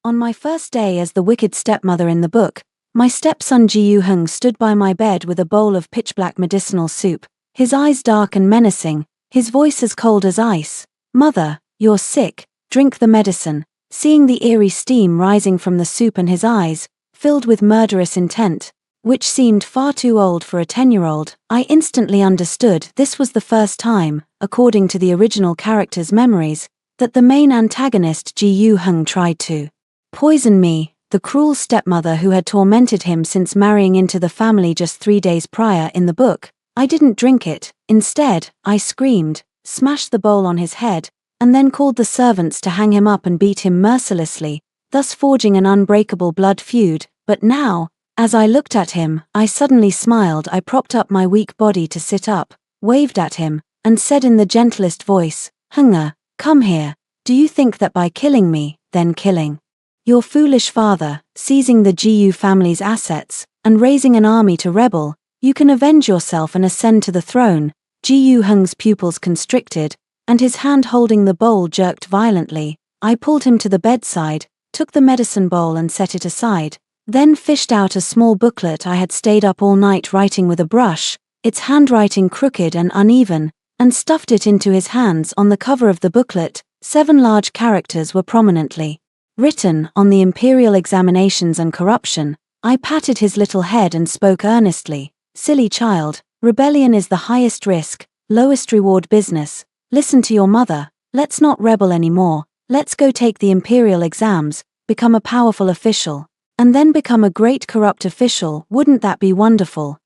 On my first day as the wicked stepmother in the book, my stepson Ji-Hung stood by my bed with a bowl of pitch-black medicinal soup, his eyes dark and menacing, his voice as cold as ice. "Mother, you're sick, drink the medicine." Seeing the eerie steam rising from the soup and his eyes, filled with murderous intent, which seemed far too old for a 10-year-old, I instantly understood this was the first time, according to the original character's memories, that the main antagonist Ji-Hung tried to poison me, the cruel stepmother who had tormented him since marrying into the family just 3 days prior in the book. I didn't drink it. Instead, I screamed, smashed the bowl on his head, and then called the servants to hang him up and beat him mercilessly, thus forging an unbreakable blood feud. But now, as I looked at him, I suddenly smiled. I propped up my weak body to sit up, waved at him, and said in the gentlest voice, "Hunger, come here. Do you think that by killing me, then killing your foolish father, seizing the Ji family's assets, and raising an army to rebel, you can avenge yourself and ascend to the throne?" Ji-Hung's pupils constricted, and his hand holding the bowl jerked violently. I pulled him to the bedside, took the medicine bowl and set it aside, then fished out a small booklet I had stayed up all night writing with a brush, its handwriting crooked and uneven, and stuffed it into his hands. On the cover of the booklet, 7 large characters were prominently written on the imperial examinations and corruption. I patted his little head and spoke earnestly. "Silly child, rebellion is the highest risk, lowest reward business. Listen to your mother. Let's not rebel anymore. Let's go take the imperial exams, become a powerful official, and then become a great corrupt official. Wouldn't that be wonderful?"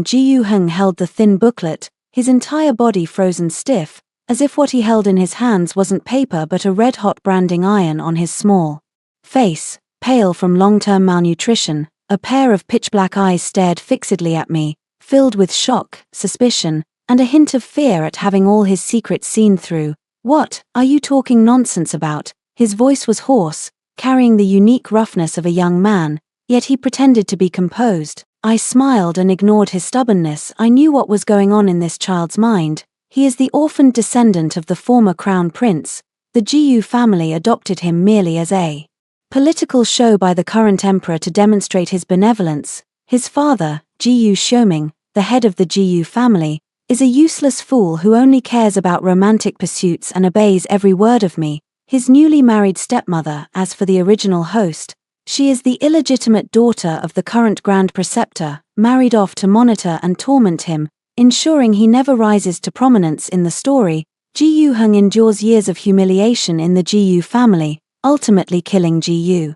Ji-Hung held the thin booklet, his entire body frozen stiff, as if what he held in his hands wasn't paper but a red-hot branding iron on his small face. Pale from long-term malnutrition, a pair of pitch-black eyes stared fixedly at me, filled with shock, suspicion, and a hint of fear at having all his secrets seen through. "What are you talking nonsense about?" His voice was hoarse, carrying the unique roughness of a young man, yet he pretended to be composed. I smiled and ignored his stubbornness. I knew what was going on in this child's mind. He is the orphaned descendant of the former crown prince. The Ji family adopted him merely as a political show by the current emperor to demonstrate his benevolence. His father, Ji Xiuming, the head of the Ji family, is a useless fool who only cares about romantic pursuits and obeys every word of me, his newly married stepmother. As for the original host, she is the illegitimate daughter of the current Grand Preceptor, married off to monitor and torment him, ensuring he never rises to prominence in the story. Ji-Hung endures years of humiliation in the Ji family, ultimately killing Ji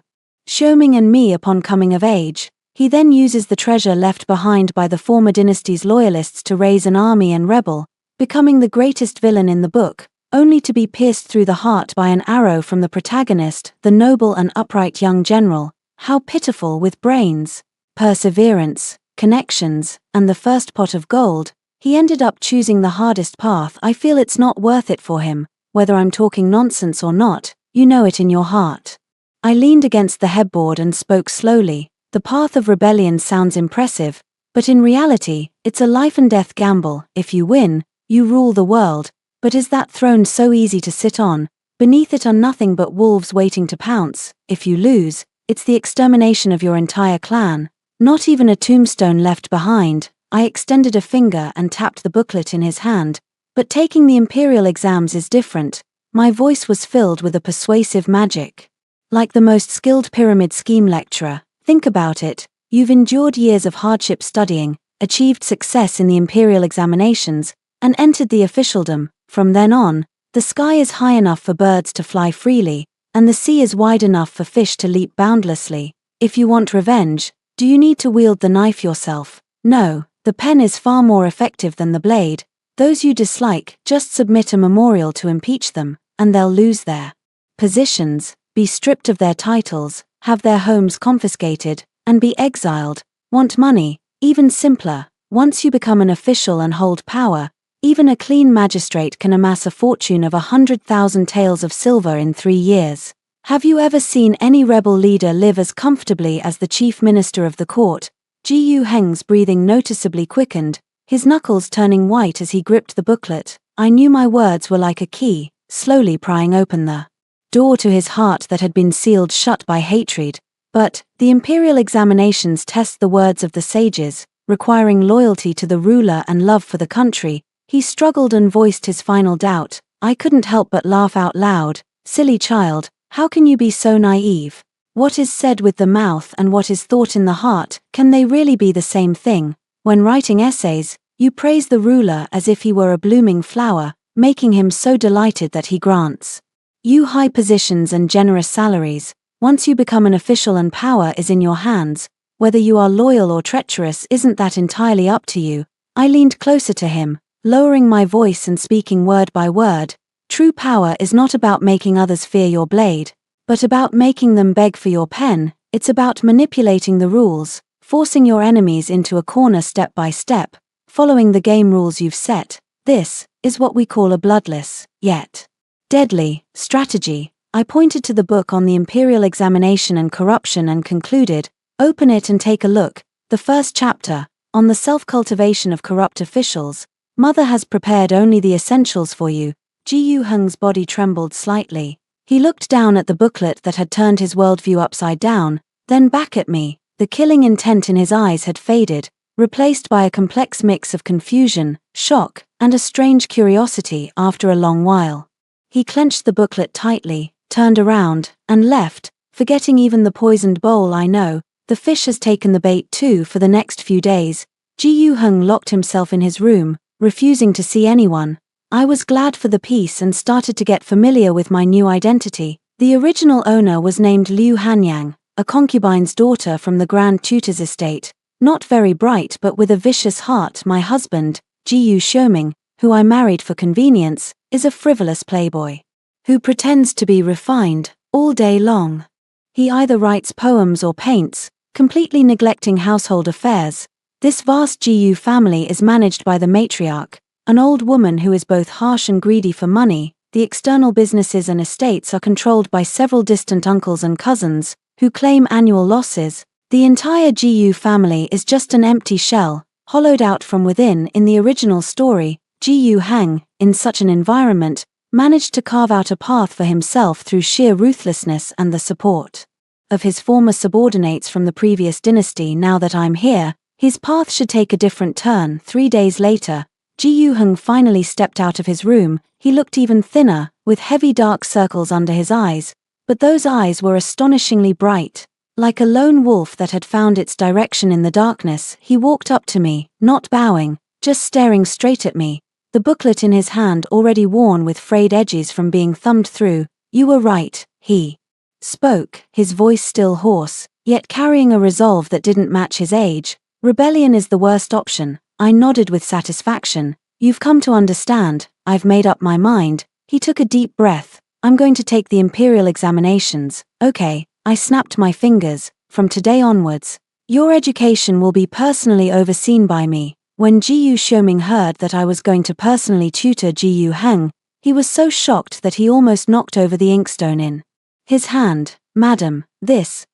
Xiuming and me upon coming of age. He then uses the treasure left behind by the former dynasty's loyalists to raise an army and rebel, becoming the greatest villain in the book, only to be pierced through the heart by an arrow from the protagonist, the noble and upright young general. How pitiful! With brains, perseverance, connections, and the first pot of gold, he ended up choosing the hardest path. I feel it's not worth it for him, whether I'm talking nonsense or not. You know it in your heart. I leaned against the headboard and spoke slowly. The path of rebellion sounds impressive, but in reality, it's a life-and-death gamble. If you win, you rule the world. But is that throne so easy to sit on? Beneath it are nothing but wolves waiting to pounce. If you lose, it's the extermination of your entire clan. Not even a tombstone left behind. I extended a finger and tapped the booklet in his hand. But taking the imperial exams is different. My voice was filled with a persuasive magic. Like the most skilled pyramid scheme lecturer. Think about it. You've endured years of hardship studying, achieved success in the imperial examinations, and entered the officialdom. From then on, the sky is high enough for birds to fly freely, and the sea is wide enough for fish to leap boundlessly. If you want revenge, do you need to wield the knife yourself? No, the pen is far more effective than the blade. Those you dislike, just submit a memorial to impeach them, and they'll lose their positions, be stripped of their titles, have their homes confiscated, and be exiled. Want money? Even simpler. Once you become an official and hold power, even a clean magistrate can amass a fortune of 100,000 taels of silver in 3 years. Have you ever seen any rebel leader live as comfortably as the chief minister of the court? Ji-Hung's breathing noticeably quickened, his knuckles turning white as he gripped the booklet. I knew my words were like a key, slowly prying open the door to his heart that had been sealed shut by hatred. But the imperial examinations test the words of the sages, requiring loyalty to the ruler and love for the country. He struggled and voiced his final doubt. I couldn't help but laugh out loud. Silly child, how can you be so naive? What is said with the mouth and what is thought in the heart, can they really be the same thing? When writing essays, you praise the ruler as if he were a blooming flower, making him so delighted that he grants you high positions and generous salaries. Once you become an official and power is in your hands, whether you are loyal or treacherous isn't that entirely up to you. I leaned closer to him, lowering my voice and speaking word by word. True power is not about making others fear your blade, but about making them beg for your pen. It's about manipulating the rules, forcing your enemies into a corner step by step, following the game rules you've set. This is what we call a bloodless, yet deadly, strategy. I pointed to the book on the imperial examination and corruption and concluded, open it and take a look. The first chapter, on the self-cultivation of corrupt officials. Mother has prepared only the essentials for you. Ji Hung's body trembled slightly. He looked down at the booklet that had turned his worldview upside down, then back at me. The killing intent in his eyes had faded, replaced by a complex mix of confusion, shock, and a strange curiosity. After a long while, he clenched the booklet tightly, turned around, and left, forgetting even the poisoned bowl. I know, the fish has taken the bait too. For the next few days, Ji Hung locked himself in his room, refusing to see anyone. I was glad for the peace and started to get familiar with my new identity. The original owner was named Liu Hanyang, a concubine's daughter from the Grand Tutor's estate, not very bright but with a vicious heart. My husband, Ji Xiuming, who I married for convenience, is a frivolous playboy who pretends to be refined all day long. He either writes poems or paints, completely neglecting household affairs. This vast Ji family is managed by the matriarch, an old woman who is both harsh and greedy for money. The external businesses and estates are controlled by several distant uncles and cousins, who claim annual losses. The entire Ji family is just an empty shell, hollowed out from within. In the original story, Ji Hang, in such an environment, managed to carve out a path for himself through sheer ruthlessness and the support of his former subordinates from the previous dynasty. Now that I'm here, his path should take a different turn. 3 days later, Ji Hung finally stepped out of his room. He looked even thinner, with heavy dark circles under his eyes, but those eyes were astonishingly bright, like a lone wolf that had found its direction in the darkness. He walked up to me, not bowing, just staring straight at me, the booklet in his hand already worn with frayed edges from being thumbed through. You were right, he spoke, his voice still hoarse, yet carrying a resolve that didn't match his age. Rebellion is the worst option. I nodded with satisfaction. You've come to understand. I've made up my mind. He took a deep breath. I'm going to take the imperial examinations. Okay, I snapped my fingers. From today onwards, your education will be personally overseen by me. When Ji Xiuming heard that I was going to personally tutor Ji Hang, he was so shocked that he almost knocked over the inkstone in his hand. Madam,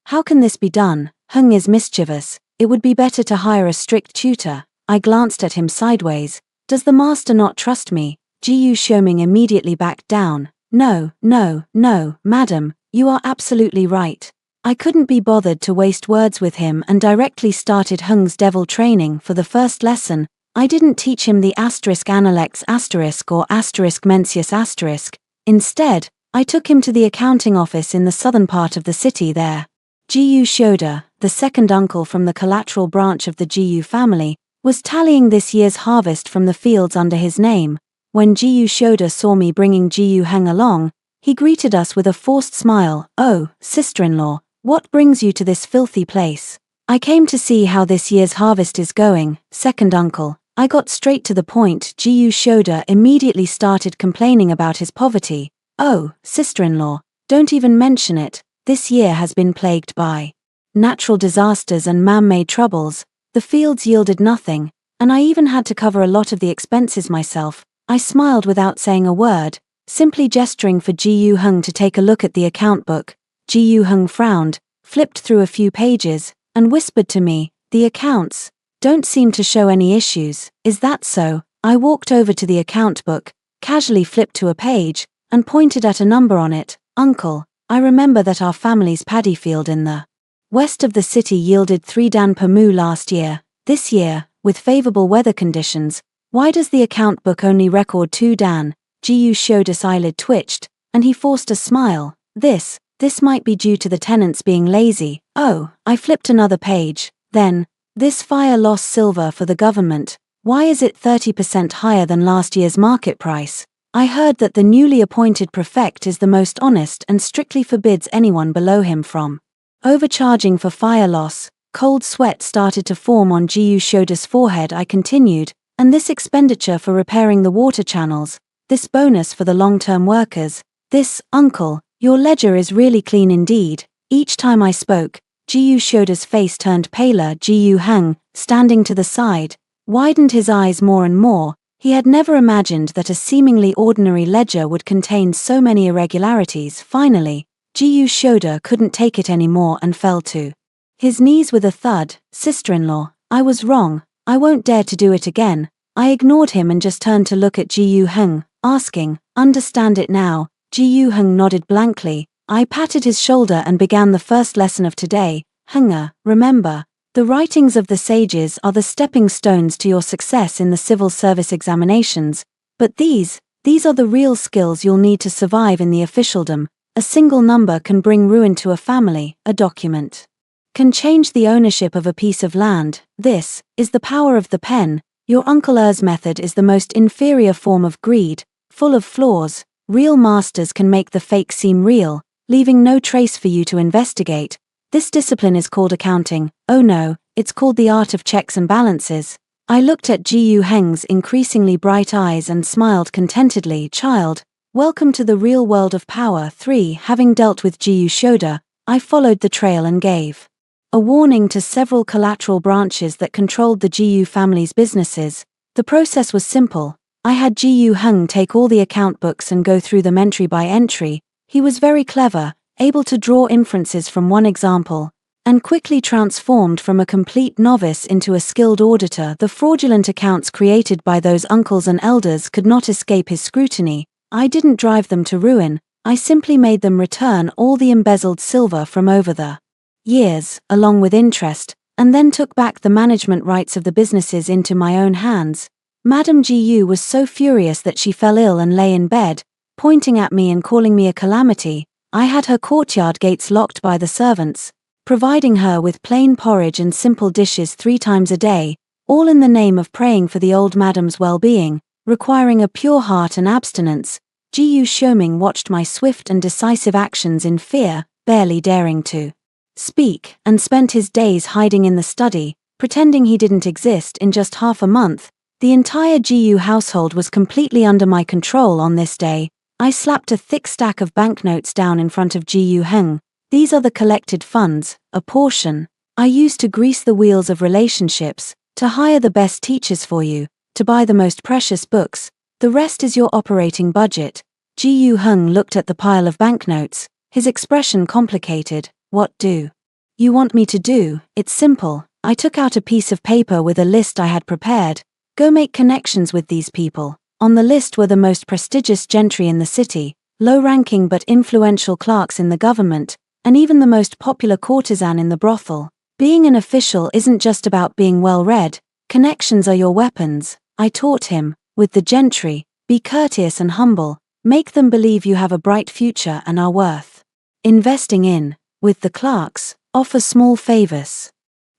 how can this be done? Hung is mischievous. It would be better to hire a strict tutor. I glanced at him sideways. Does the master not trust me? Ji Xiuming immediately backed down. No, madam, you are absolutely right. I couldn't be bothered to waste words with him and directly started Hung's devil training. For the first lesson, I didn't teach him the *analects* or *mencius*. Instead, I took him to the accounting office in the southern part of the city. There, Ji Shoda, the second uncle from the collateral branch of the Ji family, was tallying this year's harvest from the fields under his name. When Ji Shoda saw me bringing Ji Hang along, he greeted us with a forced smile. Oh, sister-in-law, what brings you to this filthy place? I came to see how this year's harvest is going, second uncle. I got straight to the point. Ji Shoda immediately started complaining about his poverty. Oh, sister-in-law, don't even mention it. This year has been plagued by natural disasters and man-made troubles. The fields yielded nothing, and I even had to cover a lot of the expenses myself. I smiled without saying a word, simply gesturing for Ji Hung to take a look at the account book. Ji Hung frowned, flipped through a few pages, and whispered to me, the accounts don't seem to show any issues. Is that so? I walked over to the account book, casually flipped to a page, and pointed at a number on it. Uncle, I remember that our family's paddy field in the west of the city yielded 3 dan per moo last year. This year, with favorable weather conditions, why does the account book only record 2 dan? Gu showed his eyelid twitched, and he forced a smile. This might be due to the tenants being lazy. Oh, I flipped another page. Then, this fire loss silver for the government. Why is it 30% higher than last year's market price? I heard that the newly appointed prefect is the most honest and strictly forbids anyone below him from overcharging for fire loss. Cold sweat started to form on Gu Shoda's forehead. I continued, and this expenditure for repairing the water channels, this bonus for the long-term workers, this, uncle, your ledger is really clean indeed. Each time I spoke, Gu Shoda's face turned paler. Gu Heng, standing to the side, widened his eyes more and more. He had never imagined that a seemingly ordinary ledger would contain so many irregularities. Finally, Gu Shoda couldn't take it anymore and fell to his knees with a thud. Sister-in-law, I was wrong, I won't dare to do it again. I ignored him and just turned to look at Gu Heng, asking, understand it now? Gu Heng nodded blankly. I patted his shoulder and began the first lesson of today. Henga, remember, the writings of the sages are the stepping stones to your success in the civil service examinations, but these are the real skills you'll need to survive in the officialdom. A single number can bring ruin to a family, a document can change the ownership of a piece of land. This is the power of the pen. Your Uncle Er's method is the most inferior form of greed, full of flaws. Real masters can make the fake seem real, leaving no trace for you to investigate. This discipline is called accounting. Oh no, it's called the art of checks and balances. I looked at Gu Heng's increasingly bright eyes and smiled contentedly. Child, welcome to the real world of power. 3. Having dealt with Gu Shoda, I followed the trail and gave a warning to several collateral branches that controlled the Gu family's businesses. The process was simple. I had Gu Heng take all the account books and go through them entry by entry. He was very clever, able to draw inferences from one example, and quickly transformed from a complete novice into a skilled auditor. The fraudulent accounts created by those uncles and elders could not escape his scrutiny. I didn't drive them to ruin, I simply made them return all the embezzled silver from over the years, along with interest, and then took back the management rights of the businesses into my own hands. Madame Gu was so furious that she fell ill and lay in bed, pointing at me and calling me a calamity. I had her courtyard gates locked by the servants, providing her with plain porridge and simple dishes 3 times a day, all in the name of praying for the old madam's well-being, requiring a pure heart and abstinence. Gu Shoming watched my swift and decisive actions in fear, barely daring to speak, and spent his days hiding in the study, pretending he didn't exist. In just half a month, the entire Gu household was completely under my control. On this day, I slapped a thick stack of banknotes down in front of Gu Heng. These are the collected funds, a portion I used to grease the wheels of relationships, to hire the best teachers for you, to buy the most precious books. The rest is your operating budget. Gu Heng looked at the pile of banknotes, his expression complicated. What do you want me to do? It's simple. I took out a piece of paper with a list I had prepared. Go make connections with these people. On the list were the most prestigious gentry in the city, low-ranking but influential clerks in the government, and even the most popular courtesan in the brothel. Being an official isn't just about being well-read. Connections are your weapons. I taught him, with the gentry, be courteous and humble, make them believe you have a bright future and are worth investing in. With the clerks, offer small favors,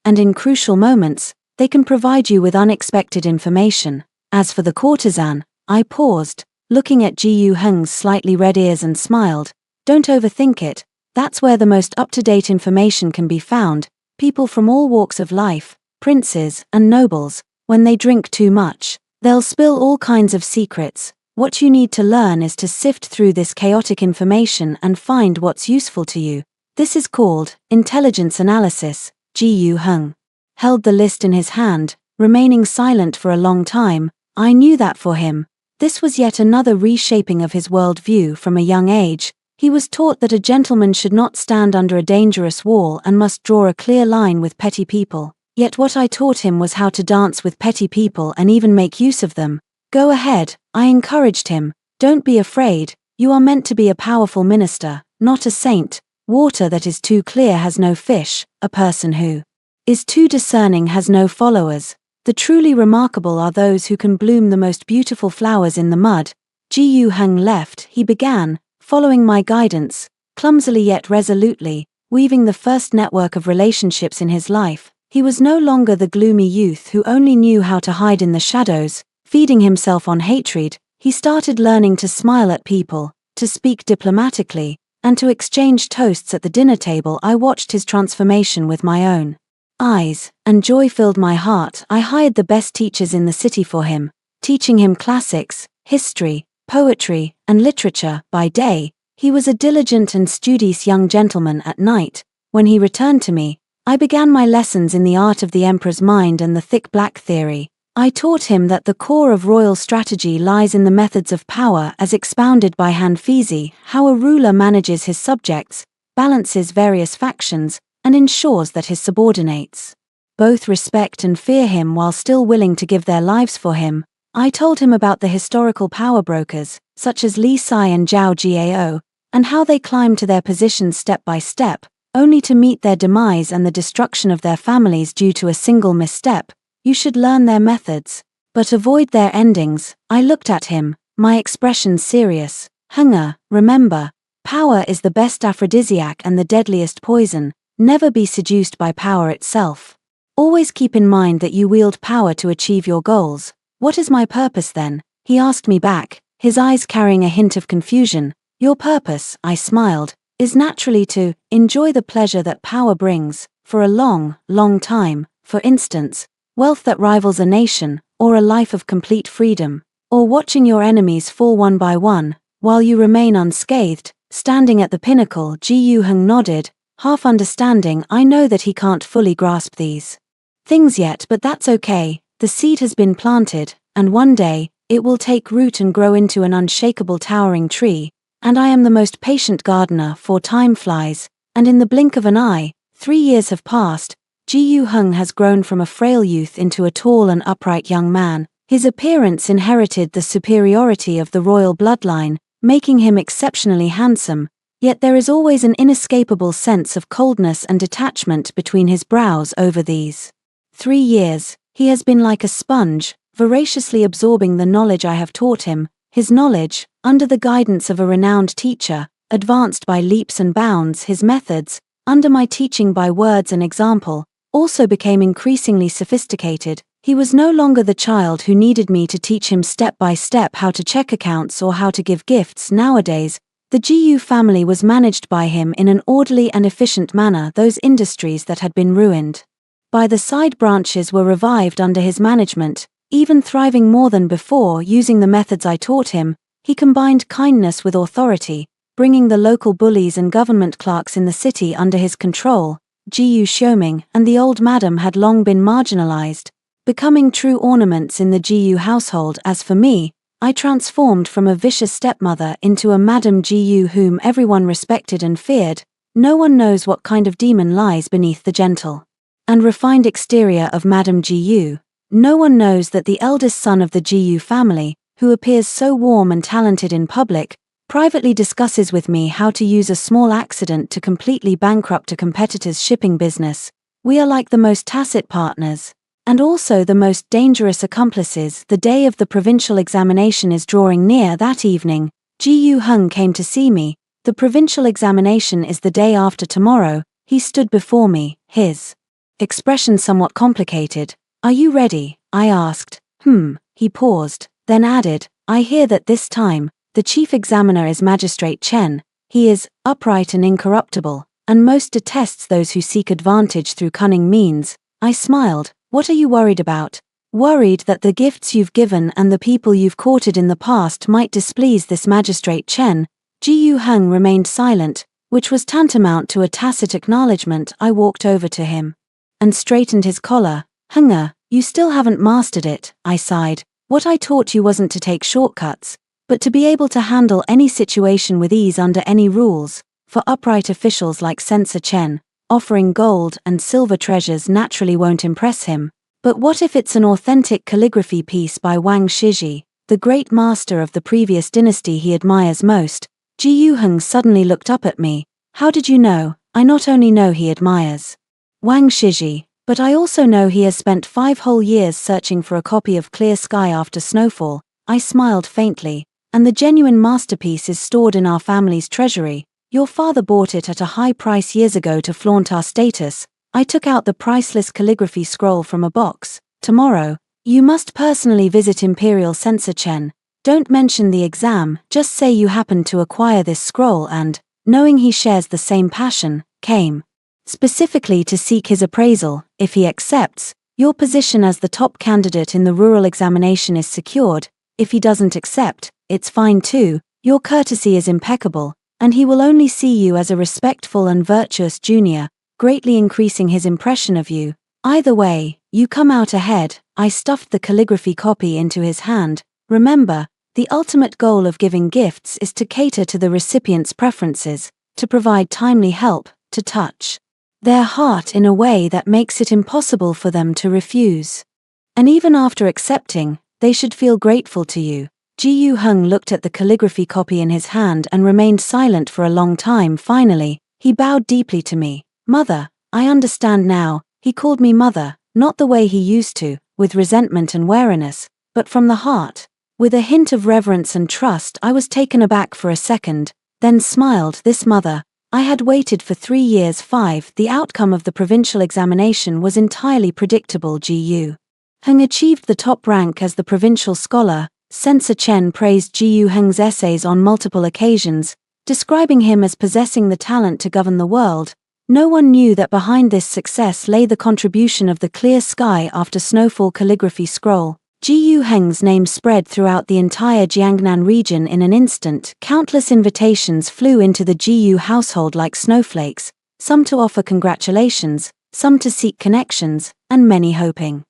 and in crucial moments, they can provide you with unexpected information. As for the courtesan, I paused, looking at Gu Heng's slightly red ears and smiled. Don't overthink it, that's where the most up-to-date information can be found. People from all walks of life, princes and nobles, when they drink too much, they'll spill all kinds of secrets. What you need to learn is to sift through this chaotic information and find what's useful to you. This is called intelligence analysis. Gu Heng held the list in his hand, remaining silent for a long time. I knew that for him, this was yet another reshaping of his worldview. From a young age, he was taught that a gentleman should not stand under a dangerous wall and must draw a clear line with petty people. Yet what I taught him was how to dance with petty people and even make use of them. Go ahead, I encouraged him. Don't be afraid, you are meant to be a powerful minister. not a saint. Water that is too clear has no fish, a person who is too discerning has no followers. The truly remarkable are those who can bloom the most beautiful flowers in the mud. Ji Hung left, he began, following my guidance, clumsily yet resolutely, weaving the first network of relationships in his life. He was no longer the gloomy youth who only knew how to hide in the shadows, feeding himself on hatred. He started learning to smile at people, to speak diplomatically, and to exchange toasts at the dinner table. I watched his transformation with my own eyes, and joy filled my heart. I hired the best teachers in the city for him, teaching him classics, history, poetry, and literature. By day, he was a diligent and studious young gentleman. At night, when he returned to me, I began my lessons in the art of the emperor's mind and the thick black theory. I taught him that the core of royal strategy lies in the methods of power as expounded by Han Fizi, how a ruler manages his subjects, balances various factions, and ensures that his subordinates both respect and fear him while still willing to give their lives for him. I told him about the historical power brokers, such as Li Sai and Zhao Jiao, and how they climbed to their positions step by step, only to meet their demise and the destruction of their families due to a single misstep. You should learn their methods, but avoid their endings. I looked at him, my expression serious. Hunger, remember, power is the best aphrodisiac and the deadliest poison. Never be seduced by power itself. Always keep in mind that you wield power to achieve your goals. What is my purpose then? He asked me back, his eyes carrying a hint of confusion. Your purpose, I smiled, is naturally to enjoy the pleasure that power brings, for a long, long time. For instance, wealth that rivals a nation, or a life of complete freedom, or watching your enemies fall one by one, while you remain unscathed, standing at the pinnacle. Ji Hung nodded, half understanding. I know that he can't fully grasp these things yet, but that's okay. The seed has been planted, and one day, it will take root and grow into an unshakable towering tree, and I am the most patient gardener, for time flies, and in the blink of an eye, 3 years have passed. Ji Hung has grown from a frail youth into a tall and upright young man. His appearance inherited the superiority of the royal bloodline, making him exceptionally handsome, yet there is always an inescapable sense of coldness and detachment between his brows. Over these 3 years, he has been like a sponge, voraciously absorbing the knowledge I have taught him. His knowledge, under the guidance of a renowned teacher, advanced by leaps and bounds. His methods, under my teaching by words and example, also became increasingly sophisticated. He was no longer the child who needed me to teach him step by step how to check accounts or how to give gifts. Nowadays, the Jiu family was managed by him in an orderly and efficient manner. Those industries that had been ruined by the side branches were revived under his management, even thriving more than before. Using the methods I taught him, he combined kindness with authority, bringing the local bullies and government clerks in the city under his control. Jiu Xiuming and the old madam had long been marginalized, becoming true ornaments in the Jiu household. As for me, I transformed from a vicious stepmother into a Madame Jiu whom everyone respected and feared. No one knows what kind of demon lies beneath the gentle and refined exterior of Madame Jiu. No one knows that the eldest son of the Jiu family, who appears so warm and talented in public, privately discusses with me how to use a small accident to completely bankrupt a competitor's shipping business. We are like the most tacit partners, and also the most dangerous accomplices. The day of the provincial examination is drawing near. That evening, Ji Hung came to see me. The provincial examination is the day after tomorrow. He stood before me, his expression somewhat complicated. Are you ready? I asked. He paused, then added, I hear that this time, the chief examiner is Magistrate Chen. He is upright and incorruptible, and most detests those who seek advantage through cunning means. I smiled. What are you worried about? Worried that the gifts you've given and the people you've courted in the past might displease this Magistrate Chen. Ji Hung remained silent, which was tantamount to a tacit acknowledgement. I walked over to him and straightened his collar. Hunger, you still haven't mastered it, I sighed. What I taught you wasn't to take shortcuts, but to be able to handle any situation with ease under any rules. For upright officials like Censor Chen, offering gold and silver treasures naturally won't impress him. But what if it's an authentic calligraphy piece by Wang Shiji, the great master of the previous dynasty he admires most? Ji Yu-hung suddenly looked up at me. How did you know? I not only know he admires Wang Shiji, but I also know he has spent 5 whole years searching for a copy of Clear Sky After Snowfall. I smiled faintly. And the genuine masterpiece is stored in our family's treasury. Your father bought it at a high price years ago to flaunt our status. I took out the priceless calligraphy scroll from a box. Tomorrow, you must personally visit Imperial Censor Chen. Don't mention the exam, just say you happened to acquire this scroll and, knowing he shares the same passion, came specifically to seek his appraisal. If he accepts, your position as the top candidate in the rural examination is secured. If he doesn't accept, it's fine too. Your courtesy is impeccable, and he will only see you as a respectful and virtuous junior, greatly increasing his impression of you. Either way, you come out ahead. I stuffed the calligraphy copy into his hand. Remember, the ultimate goal of giving gifts is to cater to the recipient's preferences, to provide timely help, to touch their heart in a way that makes it impossible for them to refuse. And even after accepting, they should feel grateful to you. Ji Yu-hung looked at the calligraphy copy in his hand and remained silent for a long time. Finally, he bowed deeply to me. Mother, I understand now. He called me mother, not the way he used to, with resentment and wariness, but from the heart. With a hint of reverence and trust. I was taken aback for a second, then smiled. This mother, I had waited for 3 years. 5. The outcome of the provincial examination was entirely predictable. Ji Yu-hung achieved the top rank as the provincial scholar. Censor Chen praised Ji Yu-hung's essays on multiple occasions, describing him as possessing the talent to govern the world. No one knew that behind this success lay the contribution of the Clear Sky After Snowfall calligraphy scroll. Ji Yu-hung's name spread throughout the entire Jiangnan region in an instant. Countless invitations flew into the Ji Yu household like snowflakes, some to offer congratulations, some to seek connections, and many hoping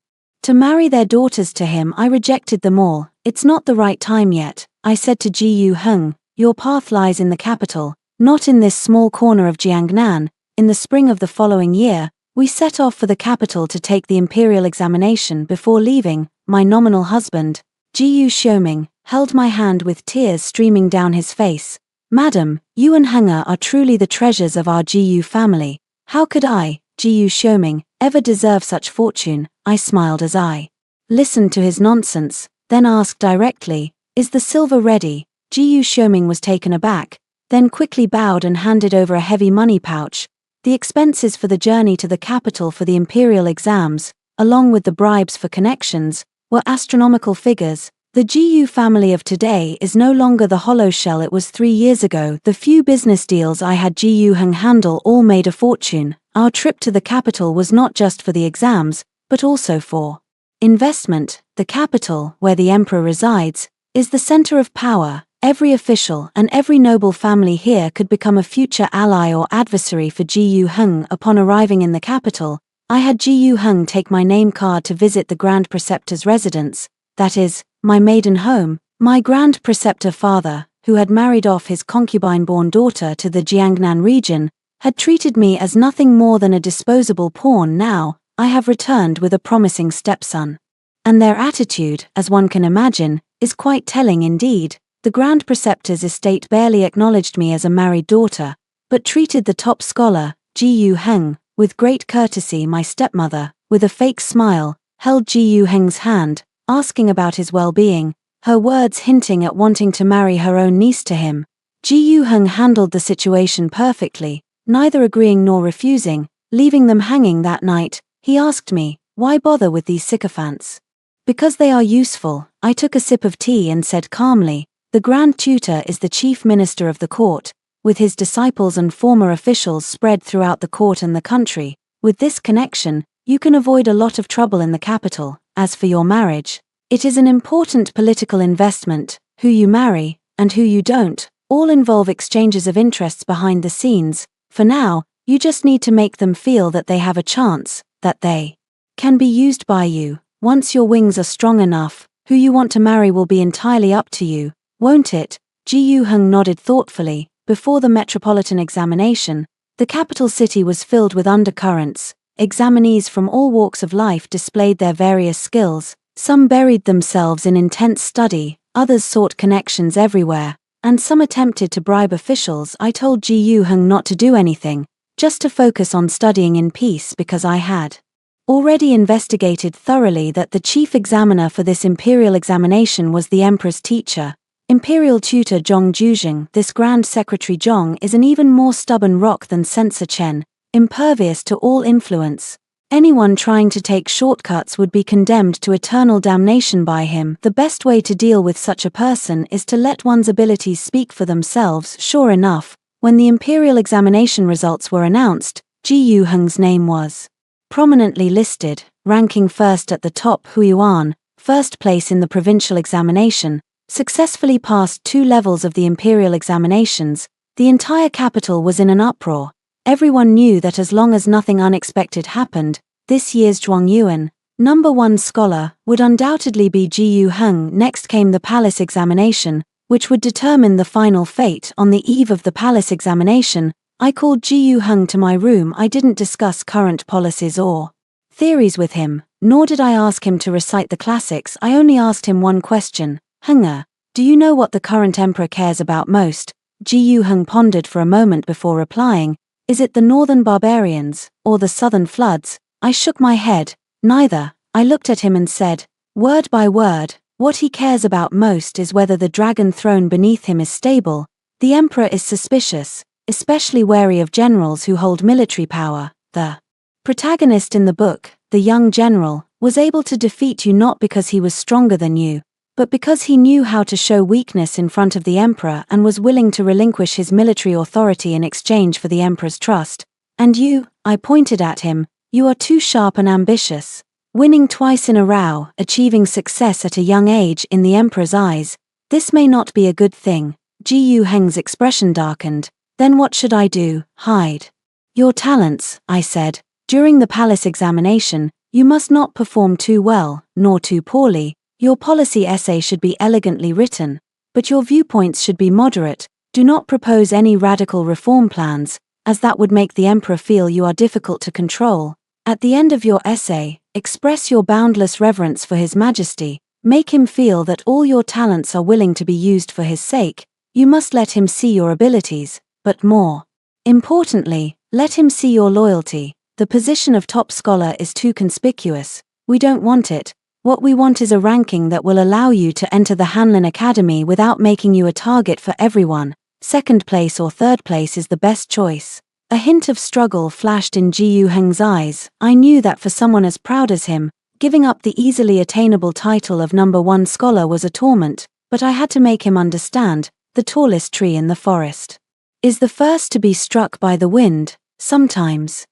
to marry their daughters to him. I rejected them all. It's not the right time yet, I said to Ji Yu-hung. Your path lies in the capital, not in this small corner of Jiangnan. In the spring of the following year, we set off for the capital to take the imperial examination. Before leaving, my nominal husband, Ji Yu-hsioming, held my hand with tears streaming down his face. Madam, you and Hunger are truly the treasures of our Ji Yu family. How could I, Ji Yu-hsioming, ever deserve such fortune? I smiled as I listened to his nonsense, then asked directly, is the silver ready? Ji Yu-hsioming was taken aback, then quickly bowed and handed over a heavy money pouch. The expenses for the journey to the capital for the imperial exams, along with the bribes for connections, were astronomical figures. The Ji Yu family of today is no longer the hollow shell it was 3 years ago. The few business deals I had Ji Yu-hung handle all made a fortune. Our trip to the capital was not just for the exams, but also for investment. The capital, where the emperor resides, is the center of power. Every official and every noble family here could become a future ally or adversary for Ji Yu-hung. Upon arriving in the capital, I had Ji Yu-hung take my name card to visit the Grand Preceptor's residence, that is, my maiden home. My Grand Preceptor father, who had married off his concubine-born daughter to the Jiangnan region, had treated me as nothing more than a disposable pawn. Now, I have returned with a promising stepson. And their attitude, as one can imagine, is quite telling indeed. The Grand Preceptor's estate barely acknowledged me as a married daughter, but treated the top scholar, Ji Yu-hung, with great courtesy. My stepmother, with a fake smile, held Ji Yu-hung's hand, asking about his well-being, her words hinting at wanting to marry her own niece to him. Ji Yu-hung handled the situation perfectly, neither agreeing nor refusing. Leaving them hanging that night, he asked me, why bother with these sycophants? Because they are useful. I took a sip of tea and said calmly, the Grand Tutor is the chief minister of the court, with his disciples and former officials spread throughout the court and the country. With this connection, you can avoid a lot of trouble in the capital. As for your marriage, it is an important political investment. Who you marry, and who you don't, all involve exchanges of interests behind the scenes. For now, you just need to make them feel that they have a chance, that they can be used by you. Once your wings are strong enough, who you want to marry will be entirely up to you, won't it? Ji Yu-hung nodded thoughtfully. Before the metropolitan examination, the capital city was filled with undercurrents. Examinees from all walks of life displayed their various skills. Some buried themselves in intense study, others sought connections everywhere. and some attempted to bribe officials. I told Ji Yu-hung not to do anything, just to focus on studying in peace because I had already investigated thoroughly that the chief examiner for this imperial examination was the emperor's teacher, imperial tutor Zhong Juzheng. This grand secretary Zhong is an even more stubborn rock than Censor Chen, impervious to all influence. Anyone trying to take shortcuts would be condemned to eternal damnation by him. The best way to deal with such a person is to let one's abilities speak for themselves. Sure enough, when the imperial examination results were announced, Ji Yu-hung's name was prominently listed, ranking first at the top. Huiyuan, first place in the provincial examination, successfully passed 2 levels of the imperial examinations. The entire capital was in an uproar. Everyone knew that as long as nothing unexpected happened, this year's Zhuangyuan, #1 scholar, would undoubtedly be Ji Yu-hung. Next came the palace examination, which would determine the final fate. On the eve of the palace examination, I called Ji Yu-hung to my room. I didn't discuss current policies or theories with him, nor did I ask him to recite the classics. I only asked him one question: "Hunger, do you know what the current emperor cares about most?" Ji Yu-hung pondered for a moment before replying, "Is it the northern barbarians, or the southern floods?" I shook my head. "Neither." I looked at him and said, word by word, "What he cares about most is whether the dragon throne beneath him is stable. The emperor is suspicious, especially wary of generals who hold military power." The protagonist in the book, the young general, was able to defeat you not because he was stronger than you, but because he knew how to show weakness in front of the emperor and was willing to relinquish his military authority in exchange for the emperor's trust. "And you," I pointed at him, "you are too sharp and ambitious. Winning twice in a row, achieving success at a young age in the emperor's eyes, this may not be a good thing." Ji Yu-hung's expression darkened. "Then what should I do?" "Hide your talents," I said. "During the palace examination, you must not perform too well, nor too poorly. Your policy essay should be elegantly written, but your viewpoints should be moderate. Do not propose any radical reform plans, as that would make the emperor feel you are difficult to control. At the end of your essay, express your boundless reverence for His Majesty. Make him feel that all your talents are willing to be used for his sake. You must let him see your abilities, but more importantly, let him see your loyalty. The position of top scholar is too conspicuous. We don't want it. What we want is a ranking that will allow you to enter the Hanlin Academy without making you a target for everyone. Second place or third place is the best choice." A hint of struggle flashed in Ji Yu-hung's eyes. I knew that for someone as proud as him, giving up the easily attainable title of #1 scholar was a torment, but I had to make him understand, the tallest tree in the forest is the first to be struck by the wind. Sometimes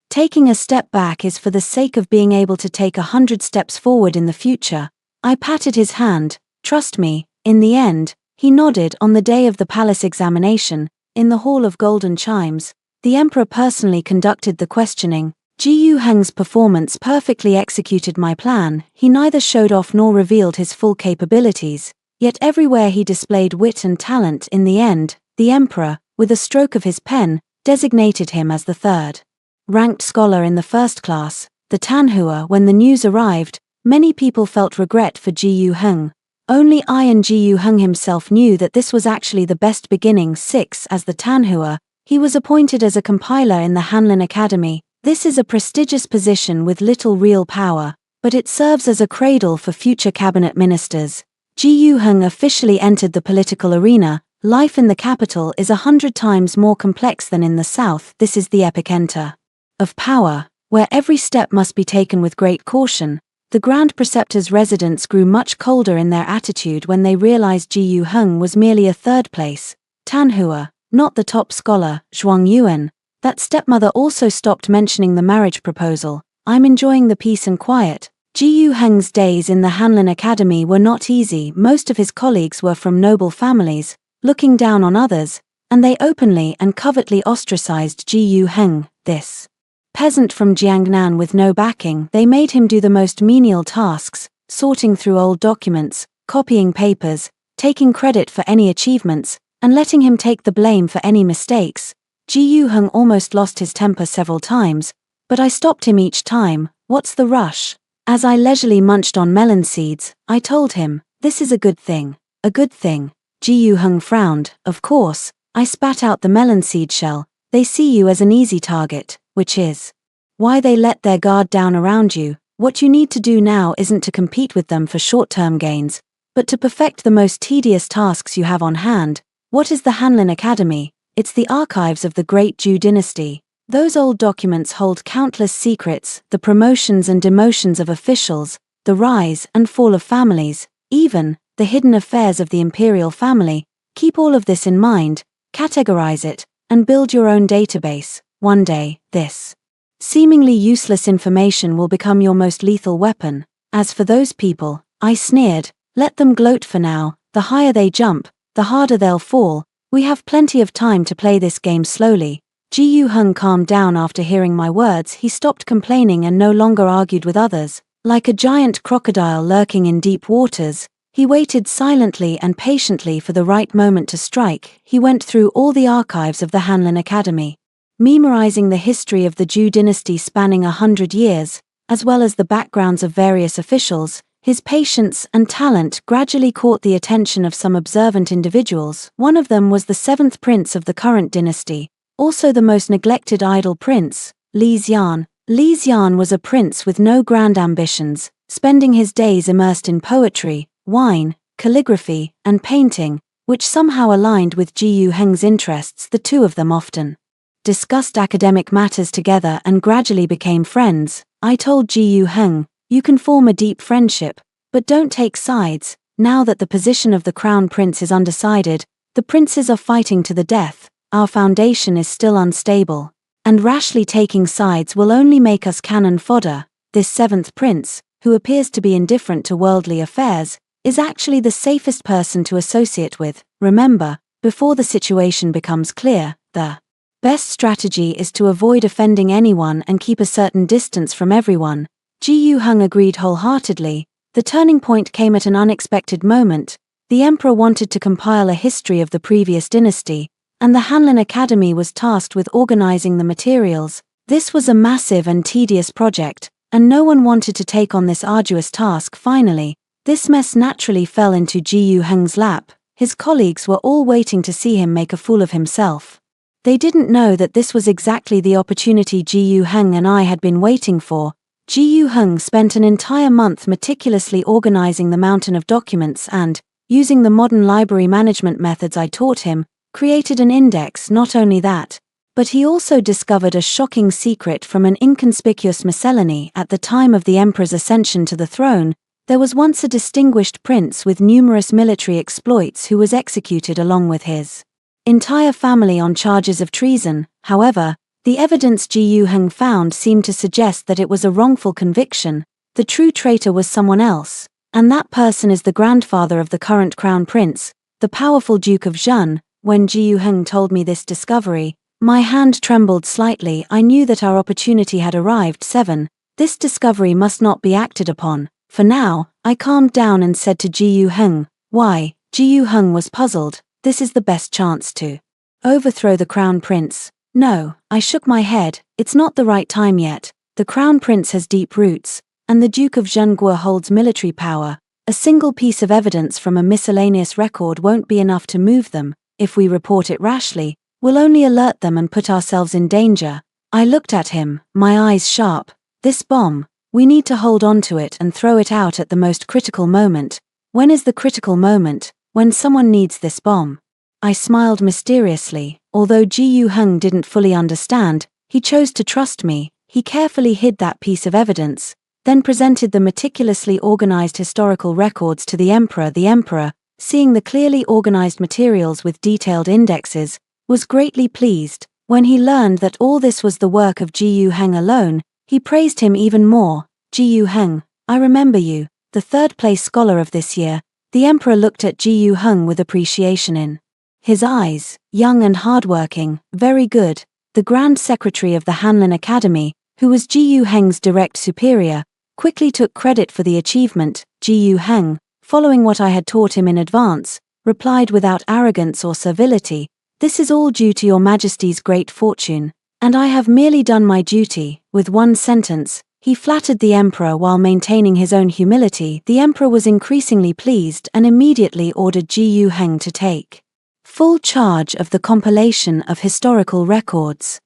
taking a step back is for the sake of being able to take 100 steps forward in the future. I patted his hand. "Trust me." In the end, he nodded. On the day of the palace examination, in the Hall of Golden Chimes, the emperor personally conducted the questioning. Ji Yu-hung's performance perfectly executed my plan. He neither showed off nor revealed his full capabilities, yet everywhere he displayed wit and talent. In the end, the emperor, with a stroke of his pen, designated him as the third ranked scholar in the first class, the Tanhua. When the news arrived, many people felt regret for Ji Yu-hung. Only I and Ji Yu-hung himself knew that this was actually the best beginning. 6. As the Tanhua, he was appointed as a compiler in the Hanlin Academy. This is a prestigious position with little real power, but it serves as a cradle for future cabinet ministers. Ji Yu-hung officially entered the political arena. Life in the capital is 100 times more complex than in the south. This is the epicenter of power, where every step must be taken with great caution. The Grand Preceptor's residents grew much colder in their attitude when they realized Ji Yu-hung was merely a third place Tanhua, not the top scholar, Zhuangyuan. That stepmother also stopped mentioning the marriage proposal. "I'm enjoying the peace and quiet." Ji Yu-hung's days in the Hanlin Academy were not easy. Most of his colleagues were from noble families, looking down on others, and they openly and covertly ostracized Ji Yu-hung. This peasant from Jiangnan with no backing, they made him do the most menial tasks, sorting through old documents, copying papers, taking credit for any achievements, and letting him take the blame for any mistakes. Ji Yu-hung almost lost his temper several times, but I stopped him each time. "What's the rush?" As I leisurely munched on melon seeds, I told him, "This is a good thing. A good thing. Ji Hung frowned. Of course, I spat out the melon seed shell. They see you as an easy target, which is why they let their guard down around you. What you need to do now isn't to compete with them for short-term gains, but to perfect the most tedious tasks you have on hand. What is the Hanlin Academy? It's the archives of the great Zhou dynasty. Those old documents hold countless secrets, the promotions and demotions of officials, the rise and fall of families, even the hidden affairs of the imperial family. Keep all of this in mind, categorize it, and build your own database. One day, this seemingly useless information will become your most lethal weapon. As for those people, I sneered, let them gloat for now. The higher they jump, the harder they'll fall. We have plenty of time to play this game slowly. Ji Hung calmed down after hearing my words. He stopped complaining and no longer argued with others. Like a giant crocodile lurking in deep waters, he waited silently and patiently for the right moment to strike. He went through all the archives of the Hanlin Academy, memorizing the history of the Zhou dynasty spanning 100 years, as well as the backgrounds of various officials. His patience and talent gradually caught the attention of some observant individuals. One of them was the seventh prince of the current dynasty, also the most neglected idle prince, Li Xian. Li Xian was a prince with no grand ambitions, spending his days immersed in poetry, wine, calligraphy, and painting, which somehow aligned with Ji Hung's interests. The two of them often discussed academic matters together and gradually became friends. I told Ji Hung, you can form a deep friendship, but don't take sides. Now that the position of the crown prince is undecided, the princes are fighting to the death, our foundation is still unstable, and rashly taking sides will only make us cannon fodder. This seventh prince, who appears to be indifferent to worldly affairs, is actually the safest person to associate with. Remember, before the situation becomes clear, the best strategy is to avoid offending anyone and keep a certain distance from everyone. Ji Hung agreed wholeheartedly. The turning point came at an unexpected moment. The emperor wanted to compile a history of the previous dynasty, and the Hanlin Academy was tasked with organizing the materials. This was a massive and tedious project, and no one wanted to take on this arduous task. Finally, this mess naturally fell into Ji Hung's lap. His colleagues were all waiting to see him make a fool of himself. They didn't know that this was exactly the opportunity Ji Hung and I had been waiting for. Ji Hung spent an entire month meticulously organizing the mountain of documents and, using the modern library management methods I taught him, created an index. Not only that, but he also discovered a shocking secret from an inconspicuous miscellany. At the time of the emperor's ascension to the throne, there was once a distinguished prince with numerous military exploits who was executed along with his entire family on charges of treason. However, the evidence Ji Hung found seemed to suggest that it was a wrongful conviction. The true traitor was someone else, and that person is the grandfather of the current crown prince, the powerful Duke of Zhen. When Ji Hung told me this discovery, my hand trembled slightly. I knew that our opportunity had arrived. 7. This discovery must not be acted upon. For now, I calmed down and said to Ji Hung, why? Ji Hung was puzzled. This is the best chance to overthrow the crown prince. No, I shook my head. It's not the right time yet. The crown prince has deep roots, and the Duke of Zhenguo holds military power. A single piece of evidence from a miscellaneous record won't be enough to move them. If we report it rashly, we'll only alert them and put ourselves in danger. I looked at him, my eyes sharp. This bomb, we need to hold on to it and throw it out at the most critical moment. When is the critical moment? When someone needs this bomb. I smiled mysteriously. Although Ji Hung didn't fully understand, he chose to trust me. He carefully hid that piece of evidence, then presented the meticulously organized historical records to the emperor. The emperor, seeing the clearly organized materials with detailed indexes, was greatly pleased. When he learned that all this was the work of Ji Hung alone, he praised him even more. Ji Hung, I remember you, the third-place scholar of this year. The emperor looked at Ji Hung with appreciation in his eyes. Young and hardworking, very good. The Grand Secretary of the Hanlin Academy, who was Ji Hung's direct superior, quickly took credit for the achievement. Ji Hung, following what I had taught him in advance, replied without arrogance or servility, this is all due to your Majesty's great fortune, and I have merely done my duty. With one sentence, He flattered the emperor while maintaining his own humility. The emperor was increasingly pleased and immediately ordered Ji Yu Heng to take full charge of the compilation of historical records,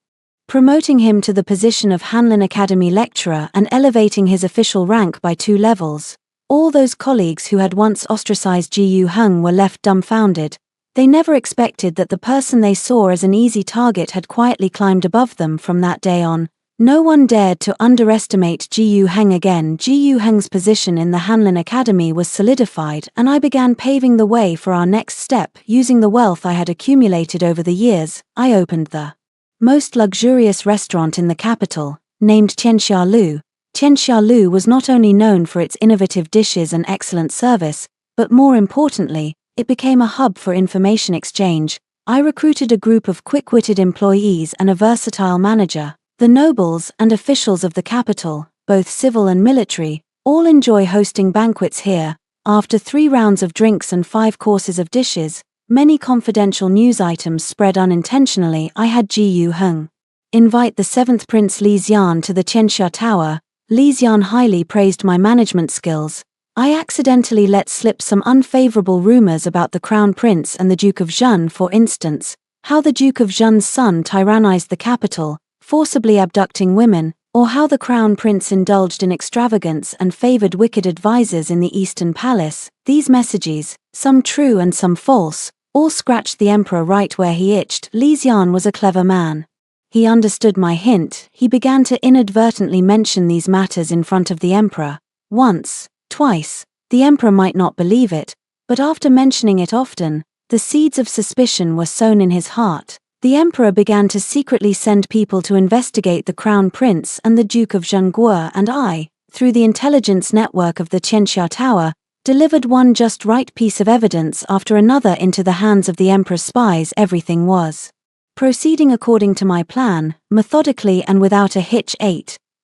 promoting him to the position of Hanlin Academy lecturer and elevating his official rank by 2 levels. All those colleagues who had once ostracized Ji Yu Heng were left dumbfounded. They never expected that the person they saw as an easy target had quietly climbed above them from that day on. No one dared to underestimate Ji Yu Heng again. Ji Yu Heng's position in the Hanlin Academy was solidified, and I began paving the way for our next step. Using the wealth I had accumulated over the years, I opened the most luxurious restaurant in the capital, named Tianxia. Tianxia was not only known for its innovative dishes and excellent service, but more importantly, it became a hub for information exchange. I recruited a group of quick-witted employees and a versatile manager. The nobles and officials of the capital, both civil and military, all enjoy hosting banquets here. After 3 rounds of drinks and 5 courses of dishes, many confidential news items spread unintentionally. I had Ji Yu Heng invite the 7th Prince Li Xian to the Tianxia Tower. Li Xian highly praised my management skills. I accidentally let slip some unfavorable rumors about the Crown Prince and the Duke of Zhen. For instance, how the Duke of Zhen's son tyrannized the capital, forcibly abducting women, or how the Crown Prince indulged in extravagance and favored wicked advisors in the Eastern Palace. These messages, some true and some false, all scratched the emperor right where he itched. Li Xian was a clever man. He understood my hint. He began to inadvertently mention these matters in front of the emperor. Once, twice, the emperor might not believe it, but after mentioning it often, the seeds of suspicion were sown in his heart. The emperor began to secretly send people to investigate the Crown Prince and the Duke of Zhenguo, and I, through the intelligence network of the Tianxia Tower, delivered one just right piece of evidence after another into the hands of the emperor's spies. Everything was proceeding according to my plan, methodically and without a hitch.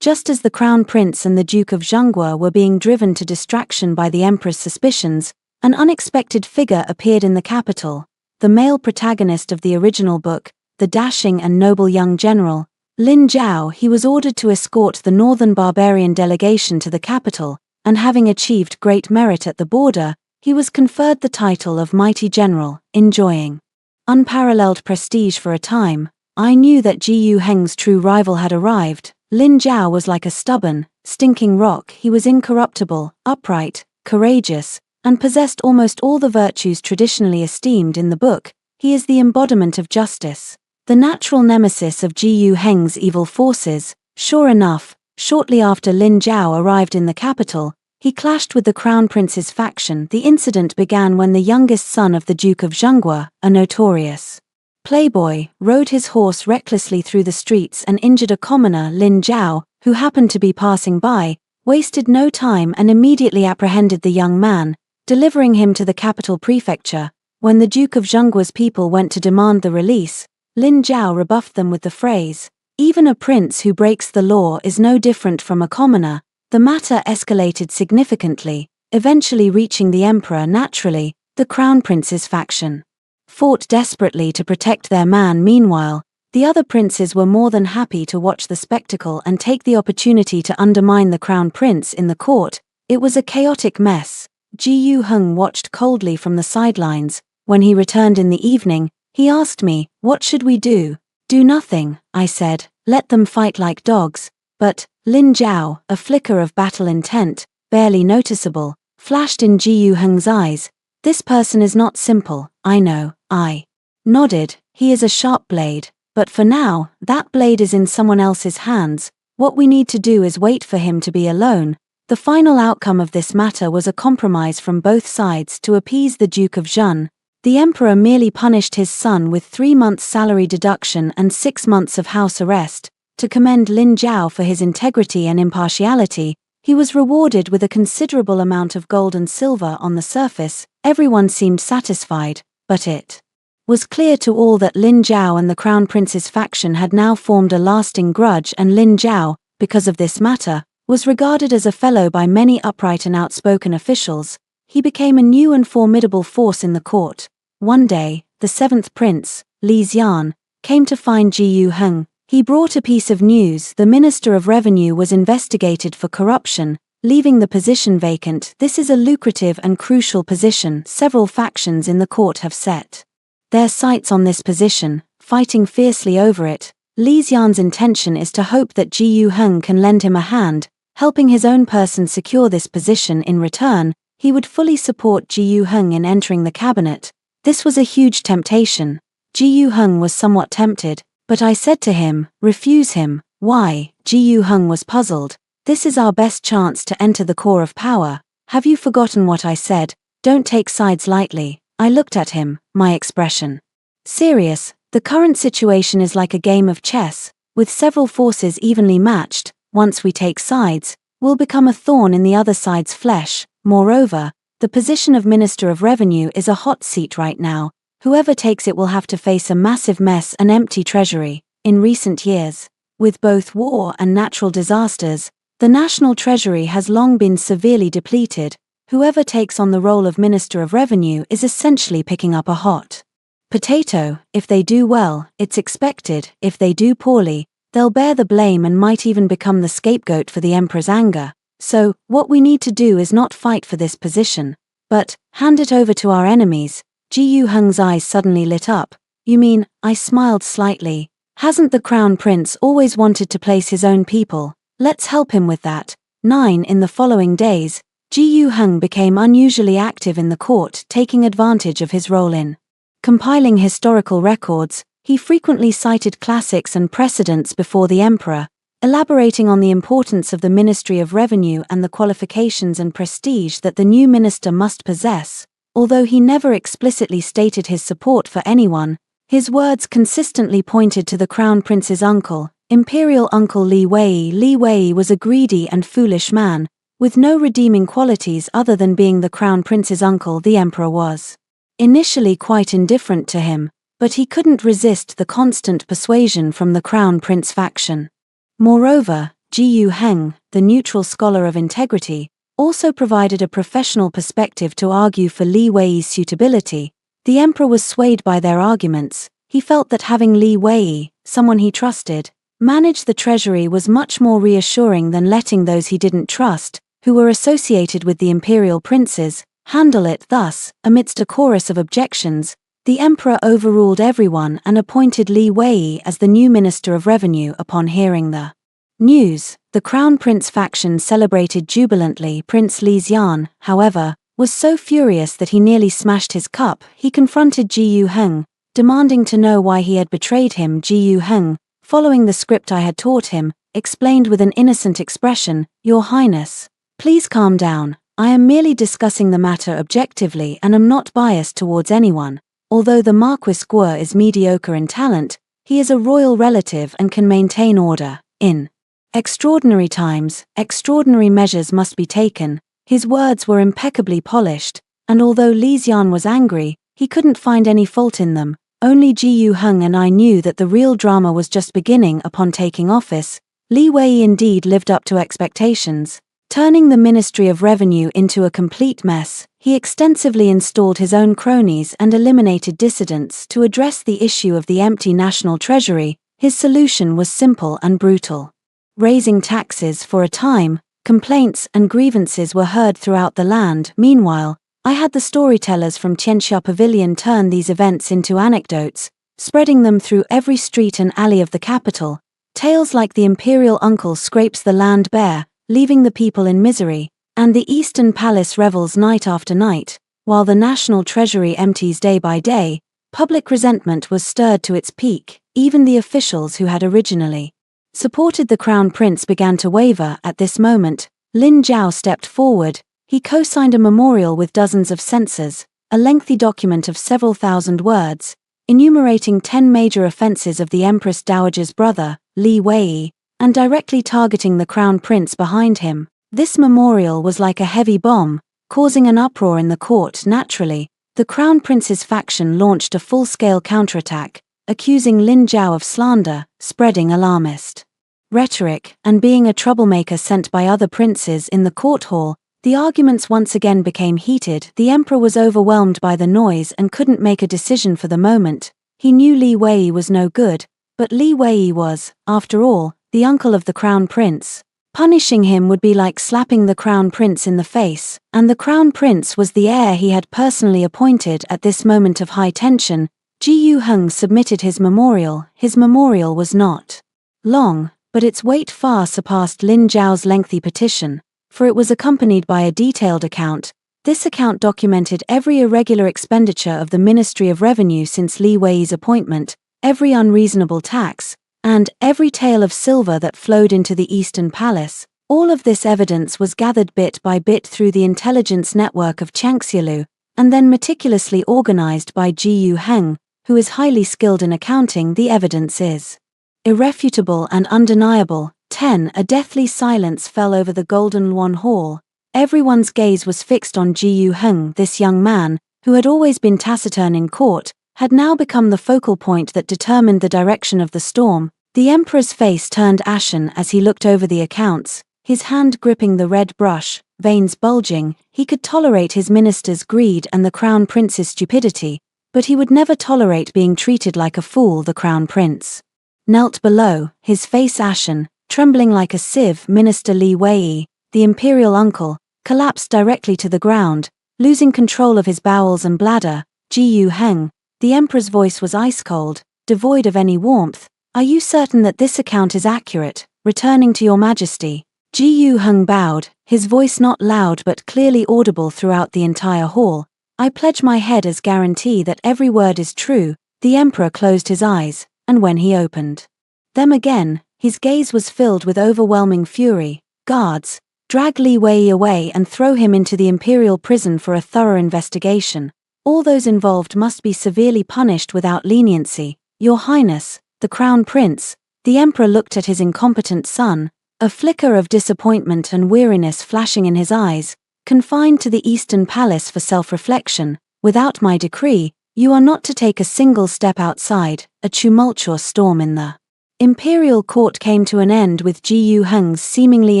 Just as the Crown Prince and the Duke of Zhenguo were being driven to distraction by the emperor's suspicions, an unexpected figure appeared in the capital. The male protagonist of the original book, the dashing and noble young general, Lin Zhao. He was ordered to escort the northern barbarian delegation to the capital, and having achieved great merit at the border, he was conferred the title of Mighty General. Enjoying unparalleled prestige for a time, I knew that Ji Yu Heng's true rival had arrived. Lin Zhao was like a stubborn, stinking rock. He was incorruptible, upright, courageous, and possessed almost all the virtues traditionally esteemed in the book. He is the embodiment of justice, the natural nemesis of Ji Yu Heng's evil forces. Sure enough, shortly after Lin Zhao arrived in the capital, he clashed with the Crown Prince's faction. The incident began when the youngest son of the Duke of Zhenguo, a notorious playboy, rode his horse recklessly through the streets and injured a commoner. Lin Zhao, who happened to be passing by, wasted no time and immediately apprehended the young man, delivering him to the capital prefecture. When the Duke of Zhenguo's people went to demand the release, Lin Zhao rebuffed them with the phrase, "Even a prince who breaks the law is no different from a commoner." The matter escalated significantly, eventually reaching the emperor. Naturally, the Crown Prince's faction fought desperately to protect their man. Meanwhile, the other princes were more than happy to watch the spectacle and take the opportunity to undermine the Crown Prince in the court. It was a chaotic mess. Ji Yu Heng watched coldly from the sidelines. When he returned in the evening, he asked me, "What should we do?" "Do nothing," I said. "Let them fight like dogs." But Lin Zhao, a flicker of battle intent, barely noticeable, flashed in Ji Yu Heng's eyes. "This person is not simple, I know." I nodded. "He is a sharp blade, but for now, that blade is in someone else's hands. What we need to do is wait for him to be alone." The final outcome of this matter was a compromise from both sides to appease the Duke of Zhen. The emperor merely punished his son with 3 months' salary deduction and 6 months of house arrest. To commend Lin Zhao for his integrity and impartiality, he was rewarded with a considerable amount of gold and silver. On the surface, everyone seemed satisfied, but it was clear to all that Lin Zhao and the Crown Prince's faction had now formed a lasting grudge, and Lin Zhao, because of this matter, was regarded as a fellow by many upright and outspoken officials. He became a new and formidable force in the court. One day, the 7th Prince, Li Xian, came to find Ji Yu Heng. He brought a piece of news: the Minister of Revenue was investigated for corruption, leaving the position vacant. This is a lucrative and crucial position. Several factions in the court have set their sights on this position, fighting fiercely over it. Li Xian's intention is to hope that Ji Yuheng can lend him a hand, helping his own person secure this position. In return, he would fully support Ji Yuheng in entering the cabinet. This was a huge temptation. Ji Yuheng was somewhat tempted, but I said to him, refuse him. Why? Ji Yuheng was puzzled. This is our best chance to enter the core of power. Have you forgotten what I said? Don't take sides lightly. I looked at him, my expression serious. The current situation is like a game of chess, with several forces evenly matched. Once we take sides, we'll become a thorn in the other side's flesh. Moreover, the position of Minister of Revenue is a hot seat right now. Whoever takes it will have to face a massive mess, an empty treasury. In recent years, with both war and natural disasters, the national treasury has long been severely depleted. Whoever takes on the role of Minister of Revenue is essentially picking up a hot potato. If they do well, it's expected. If they do poorly, they'll bear the blame and might even become the scapegoat for the emperor's anger. So, what we need to do is not fight for this position, but hand it over to our enemies. Ji Yuheng's eyes suddenly lit up. You mean? I smiled slightly. Hasn't the crown prince always wanted to place his own people? Let's help him with that. 9. In the following days, Ji Yuheng became unusually active in the court, taking advantage of his role in compiling historical records. He frequently cited classics and precedents before the emperor, elaborating on the importance of the Ministry of Revenue and the qualifications and prestige that the new minister must possess. Although he never explicitly stated his support for anyone, his words consistently pointed to the crown prince's uncle, imperial uncle Li Wei. Li Wei was a greedy and foolish man, with no redeeming qualities other than being the crown prince's uncle. The emperor was initially quite indifferent to him, but he couldn't resist the constant persuasion from the crown prince faction. Moreover, Ji Yuheng, the neutral scholar of integrity, also provided a professional perspective to argue for Li Wei's suitability. The emperor was swayed by their arguments. He felt that having Li Wei, someone he trusted, manage the treasury was much more reassuring than letting those he didn't trust, who were associated with the imperial princes, handle it. Thus, amidst a chorus of objections, the emperor overruled everyone and appointed Li Wei as the new Minister of Revenue. Upon hearing the news, the crown prince faction celebrated jubilantly. Prince Li Xian, however, was so furious that he nearly smashed his cup. He confronted Ji Yuheng, demanding to know why he had betrayed him. Ji Yuheng, following the script I had taught him, explained with an innocent expression, "Your Highness, please calm down. I am merely discussing the matter objectively and am not biased towards anyone. Although the Marquis Guo is mediocre in talent, he is a royal relative and can maintain order. In extraordinary times, extraordinary measures must be taken." His words were impeccably polished, and although Li Xian was angry, he couldn't find any fault in them. Only Ji Yuheng and I knew that the real drama was just beginning. Upon taking office, Li Wei indeed lived up to expectations. Turning the Ministry of Revenue into a complete mess, he extensively installed his own cronies and eliminated dissidents. To address the issue of the empty national treasury, his solution was simple and brutal. Raising taxes. For a time, complaints and grievances were heard throughout the land. Meanwhile, I had the storytellers from Tianxia Pavilion turn these events into anecdotes, spreading them through every street and alley of the capital. Tales like the imperial uncle scrapes the land bare, leaving the people in misery, and the Eastern Palace revels night after night, while the national treasury empties day by day. Public resentment was stirred to its peak. Even the officials who had originally supported the crown prince began to waver. At this moment, Lin Zhao stepped forward. He co-signed a memorial with dozens of censors, a lengthy document of several thousand words, enumerating 10 major offenses of the Empress Dowager's brother, Li Wei, and directly targeting the crown prince behind him. This memorial was like a heavy bomb, causing an uproar in the court. Naturally, the crown prince's faction launched a full-scale counterattack, accusing Lin Zhao of slander, spreading alarmist rhetoric, and being a troublemaker sent by other princes. In the court hall, the arguments once again became heated. The emperor was overwhelmed by the noise and couldn't make a decision for the moment. He knew Li Wei was no good, But Li Wei was, after all, the uncle of the crown prince. Punishing him would be like slapping the crown prince in the face, and the crown prince was the heir he had personally appointed. At this moment of high tension, Ji Yu Heng submitted his memorial. His memorial was not long, but its weight far surpassed Lin Zhao's lengthy petition, for it was accompanied by a detailed account. This account documented every irregular expenditure of the Ministry of Revenue since Li Wei's appointment, every unreasonable tax, and every tale of silver that flowed into the Eastern Palace. All of this evidence was gathered bit by bit through the intelligence network of Changxialu, and then meticulously organized by Ji Yu Heng, who is highly skilled in accounting. The evidence is irrefutable and undeniable. 10. A deathly silence fell over the Golden Luan Hall. Everyone's gaze was fixed on Ji Yu Heng. This young man, who had always been taciturn in court, had now become the focal point that determined the direction of the storm. The emperor's face turned ashen as he looked over the accounts, his hand gripping the red brush, veins bulging. He could tolerate his minister's greed and the crown prince's stupidity, but he would never tolerate being treated like a fool. The crown prince knelt below, his face ashen, trembling like a sieve. Minister Li Wei, the imperial uncle, collapsed directly to the ground, losing control of his bowels and bladder. Ji Yu Heng, the emperor's voice was ice-cold, devoid of any warmth. Are you certain that this account is accurate? Returning to your majesty. Ji Yu Heng bowed, his voice not loud but clearly audible throughout the entire hall. I pledge my head as guarantee that every word is true. The emperor closed his eyes, and when he opened them again, his gaze was filled with overwhelming fury. Guards, drag Li Wei away and throw him into the imperial prison for a thorough investigation. All those involved must be severely punished without leniency. Your Highness, the Crown Prince. The Emperor looked at his incompetent son, a flicker of disappointment and weariness flashing in his eyes. Confined to the Eastern Palace for self-reflection, without my decree, you are not to take a single step outside. A tumultuous storm in the imperial court came to an end with Ji Yu Heng's seemingly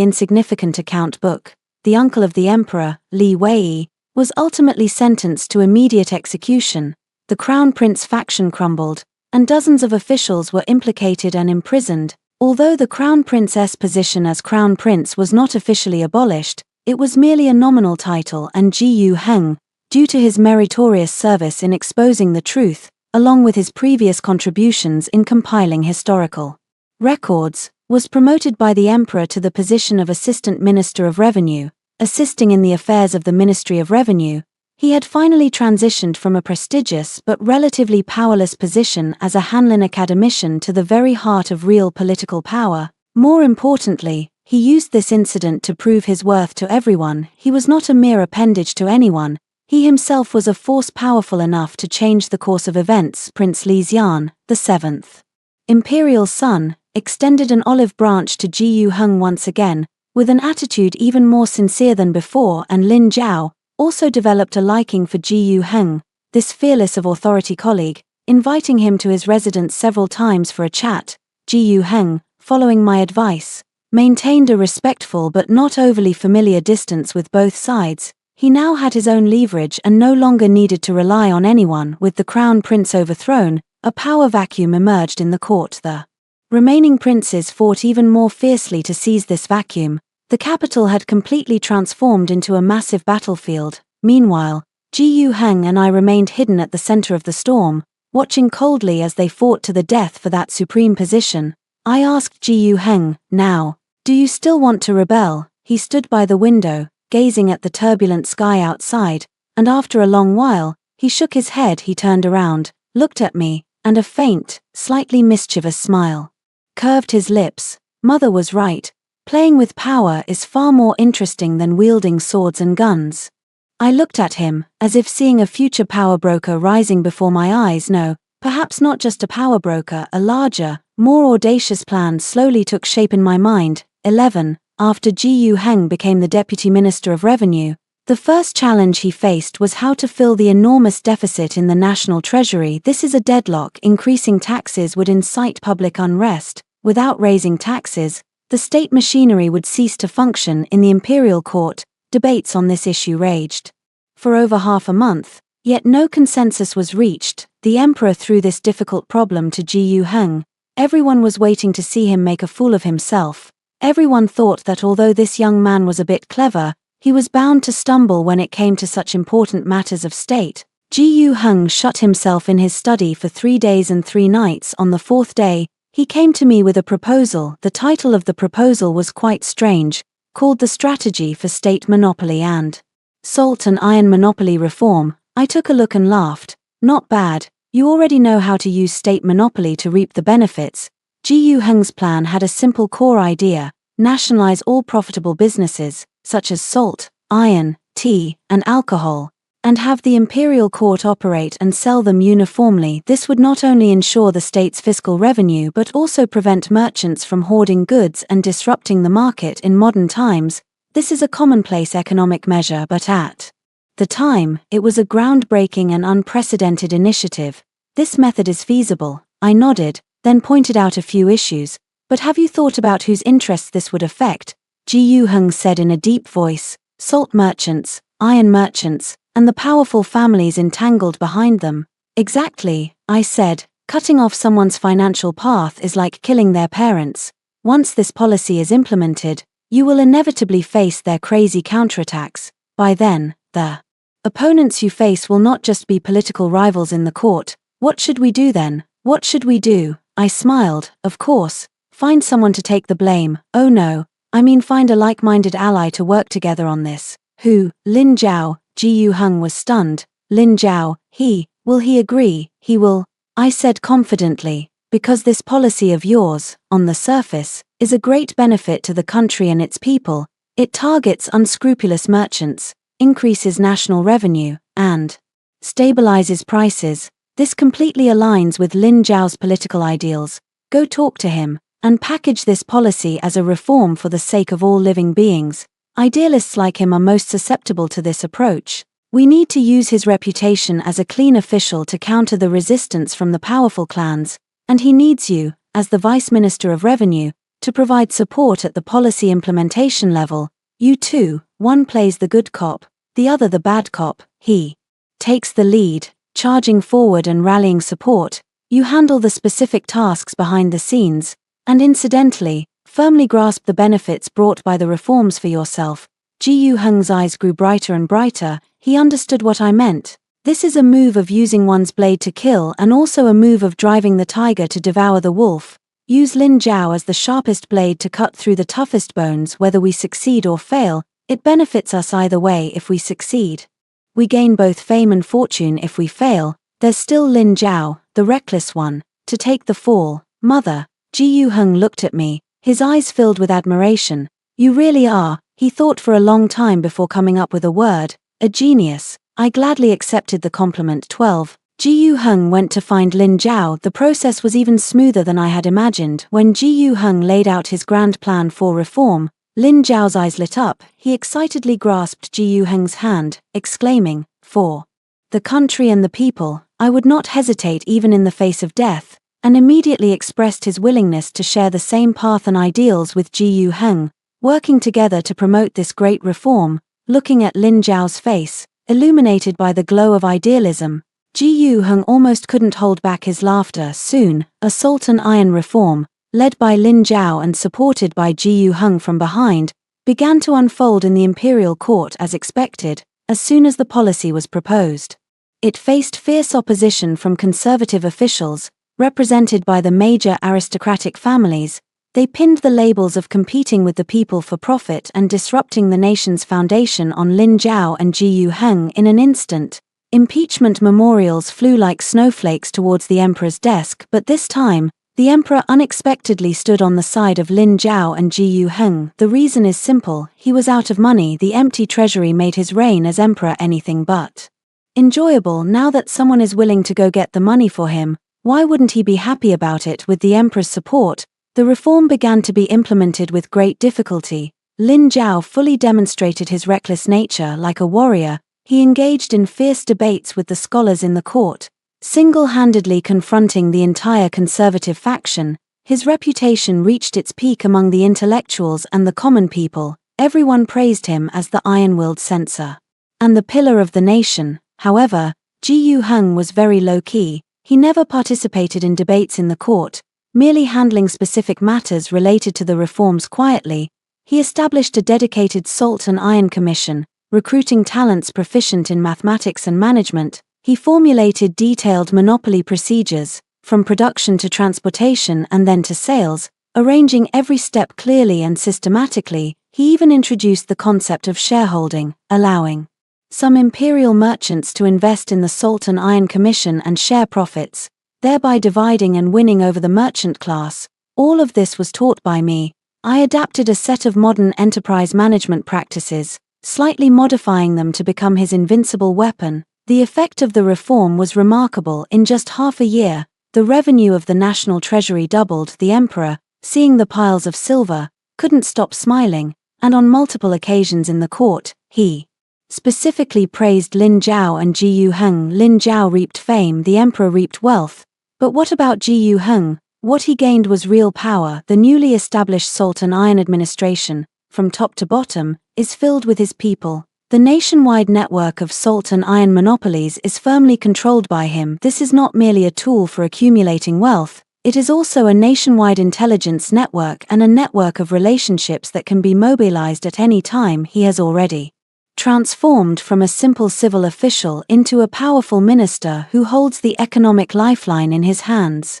insignificant account book. The uncle of the emperor, Li Wei, was ultimately sentenced to immediate execution. The Crown Prince faction crumbled, and dozens of officials were implicated and imprisoned. Although the Crown Prince's position as Crown Prince was not officially abolished, it was merely a nominal title, and Ji Yu Heng, due to his meritorious service in exposing the truth, along with his previous contributions in compiling historical records, was promoted by the emperor to the position of Assistant Minister of Revenue, assisting in the affairs of the Ministry of Revenue. He had finally transitioned from a prestigious but relatively powerless position as a Hanlin academician to the very heart of real political power. More importantly, he used this incident to prove his worth to everyone. He was not a mere appendage to anyone. He himself was a force powerful enough to change the course of events. Prince Li Xian, the seventh imperial son, extended an olive branch to Ji Yu Heng once again, with an attitude even more sincere than before, and Lin Zhao also developed a liking for Ji Yu Heng, this fearless of authority colleague, inviting him to his residence several times for a chat. Ji Yu Heng, following my advice, maintained a respectful but not overly familiar distance with both sides. He now had his own leverage and no longer needed to rely on anyone. With the crown prince overthrown, a power vacuum emerged in the court. The remaining princes fought even more fiercely to seize this vacuum. The capital had completely transformed into a massive battlefield. Meanwhile, Ji Yu Heng and I remained hidden at the center of the storm, watching coldly as they fought to the death for that supreme position. I asked Ji Yu Heng, now, do you still want to rebel? He stood by the window, gazing at the turbulent sky outside, and after a long while, he shook his head. He turned around, looked at me, and a faint, slightly mischievous smile curved his lips. Mother was right. Playing with power is far more interesting than wielding swords and guns. I looked at him, as if seeing a future power broker rising before my eyes. No, perhaps not just a power broker, a larger, more audacious plan slowly took shape in my mind. 11. After Ji Yu Heng became the Deputy Minister of Revenue, the first challenge he faced was how to fill the enormous deficit in the national treasury. This is a deadlock. Increasing taxes would incite public unrest. Without raising taxes, the state machinery would cease to function. In the imperial court, debates on this issue raged for over half a month, yet no consensus was reached. The emperor threw this difficult problem to Ji Yu Heng. Everyone was waiting to see him make a fool of himself. Everyone thought that although this young man was a bit clever, he was bound to stumble when it came to such important matters of state. Ji Hung shut himself in his study for 3 days and 3 nights. On the 4th day, he came to me with a proposal. The title of the proposal was quite strange, called The Strategy for State Monopoly and Salt and Iron Monopoly Reform. I took a look and laughed. Not bad, you already know how to use state monopoly to reap the benefits. Ji Hung's plan had a simple core idea: nationalize all profitable businesses, such as salt, iron, tea, and alcohol, and have the imperial court operate and sell them uniformly. This would not only ensure the state's fiscal revenue but also prevent merchants from hoarding goods and disrupting the market. In modern times, this is a commonplace economic measure, but at the time, it was a groundbreaking and unprecedented initiative. This method is feasible, I nodded, then pointed out a few issues. But have you thought about whose interests this would affect? Ji Hung said in a deep voice. Salt merchants, iron merchants, and the powerful families entangled behind them. Exactly, I said. Cutting off someone's financial path is like killing their parents. Once this policy is implemented, you will inevitably face their crazy counterattacks. By then, the opponents you face will not just be political rivals in the court. What should we do then? What should we do? I smiled. Of course, find someone to take the blame. Oh no, I mean find a like-minded ally to work together on this. Who? Lin Zhao. Ji Hung was stunned. Lin Zhao, will he agree? He will, I said confidently, because this policy of yours, on the surface, is a great benefit to the country and its people. It targets unscrupulous merchants, increases national revenue, and stabilizes prices. This completely aligns with Lin Zhao's political ideals. Go talk to him, and package this policy as a reform for the sake of all living beings. Idealists like him are most susceptible to this approach. We need to use his reputation as a clean official to counter the resistance from the powerful clans, and he needs you, as the Vice Minister of Revenue, to provide support at the policy implementation level. You two, one plays the good cop, the other the bad cop. He takes the lead, charging forward and rallying support. You handle the specific tasks behind the scenes, and incidentally, firmly grasp the benefits brought by the reforms for yourself. Ji Hung's eyes grew brighter and brighter. He understood what I meant. This is a move of using one's blade to kill and also a move of driving the tiger to devour the wolf. Use Lin Zhao as the sharpest blade to cut through the toughest bones. Whether we succeed or fail, it benefits us either way. If we succeed, we gain both fame and fortune. If we fail, there's still Lin Zhao, the reckless one, to take the fall. Mother. Ji Hung looked at me, his eyes filled with admiration. You really are, he thought for a long time before coming up with a word, a genius. I gladly accepted the compliment. 12. Ji Hung went to find Lin Zhao. The process was even smoother than I had imagined. When Ji Hung laid out his grand plan for reform, Lin Zhao's eyes lit up. He excitedly grasped Ji Hung's hand, exclaiming, "For the country and the people, I would not hesitate even in the face of death," and immediately expressed his willingness to share the same path and ideals with Ji Hung, working together to promote this great reform. Looking at Lin Zhao's face, illuminated by the glow of idealism, Ji Hung almost couldn't hold back his laughter. Soon, a salt and iron reform, led by Lin Zhao and supported by Ji Hung from behind, began to unfold in the imperial court as expected. As soon as the policy was proposed, it faced fierce opposition from conservative officials, represented by the major aristocratic families. They pinned the labels of competing with the people for profit and disrupting the nation's foundation on Lin Zhao and Ji Hung in an instant. Impeachment memorials flew like snowflakes towards the emperor's desk, but this time, the emperor unexpectedly stood on the side of Lin Zhao and Ji Hung. The reason is simple: he was out of money. The empty treasury made his reign as emperor anything but enjoyable. Now that someone is willing to go get the money for him, why wouldn't he be happy about it? With the emperor's support, the reform began to be implemented with great difficulty. Lin Zhao fully demonstrated his reckless nature. Like a warrior, he engaged in fierce debates with the scholars in the court, single-handedly confronting the entire conservative faction. His reputation reached its peak among the intellectuals and the common people. Everyone praised him as the iron-willed censor and the pillar of the nation. However, Ji Hung was very low-key. He never participated in debates in the court, merely handling specific matters related to the reforms quietly. He established a dedicated Salt and Iron Commission, recruiting talents proficient in mathematics and management. He formulated detailed monopoly procedures, from production to transportation and then to sales, arranging every step clearly and systematically. He even introduced the concept of shareholding, allowing some imperial merchants to invest in the Salt and Iron Commission and share profits, thereby dividing and winning over the merchant class. All of this was taught by me. I adapted a set of modern enterprise management practices, slightly modifying them to become his invincible weapon. The effect of the reform was remarkable. In just half a year, the revenue of the national treasury doubled. The emperor, seeing the piles of silver, couldn't stop smiling, and on multiple occasions in the court, he specifically praised Lin Zhao and Ji Yu Heng. Lin Zhao reaped fame, the emperor reaped wealth. But what about Ji Yu Heng? What he gained was real power. The newly established Salt and Iron administration, from top to bottom, is filled with his people. The nationwide network of salt and iron monopolies is firmly controlled by him. This is not merely a tool for accumulating wealth, it is also a nationwide intelligence network and a network of relationships that can be mobilized at any time. He has already transformed from a simple civil official into a powerful minister who holds the economic lifeline in his hands.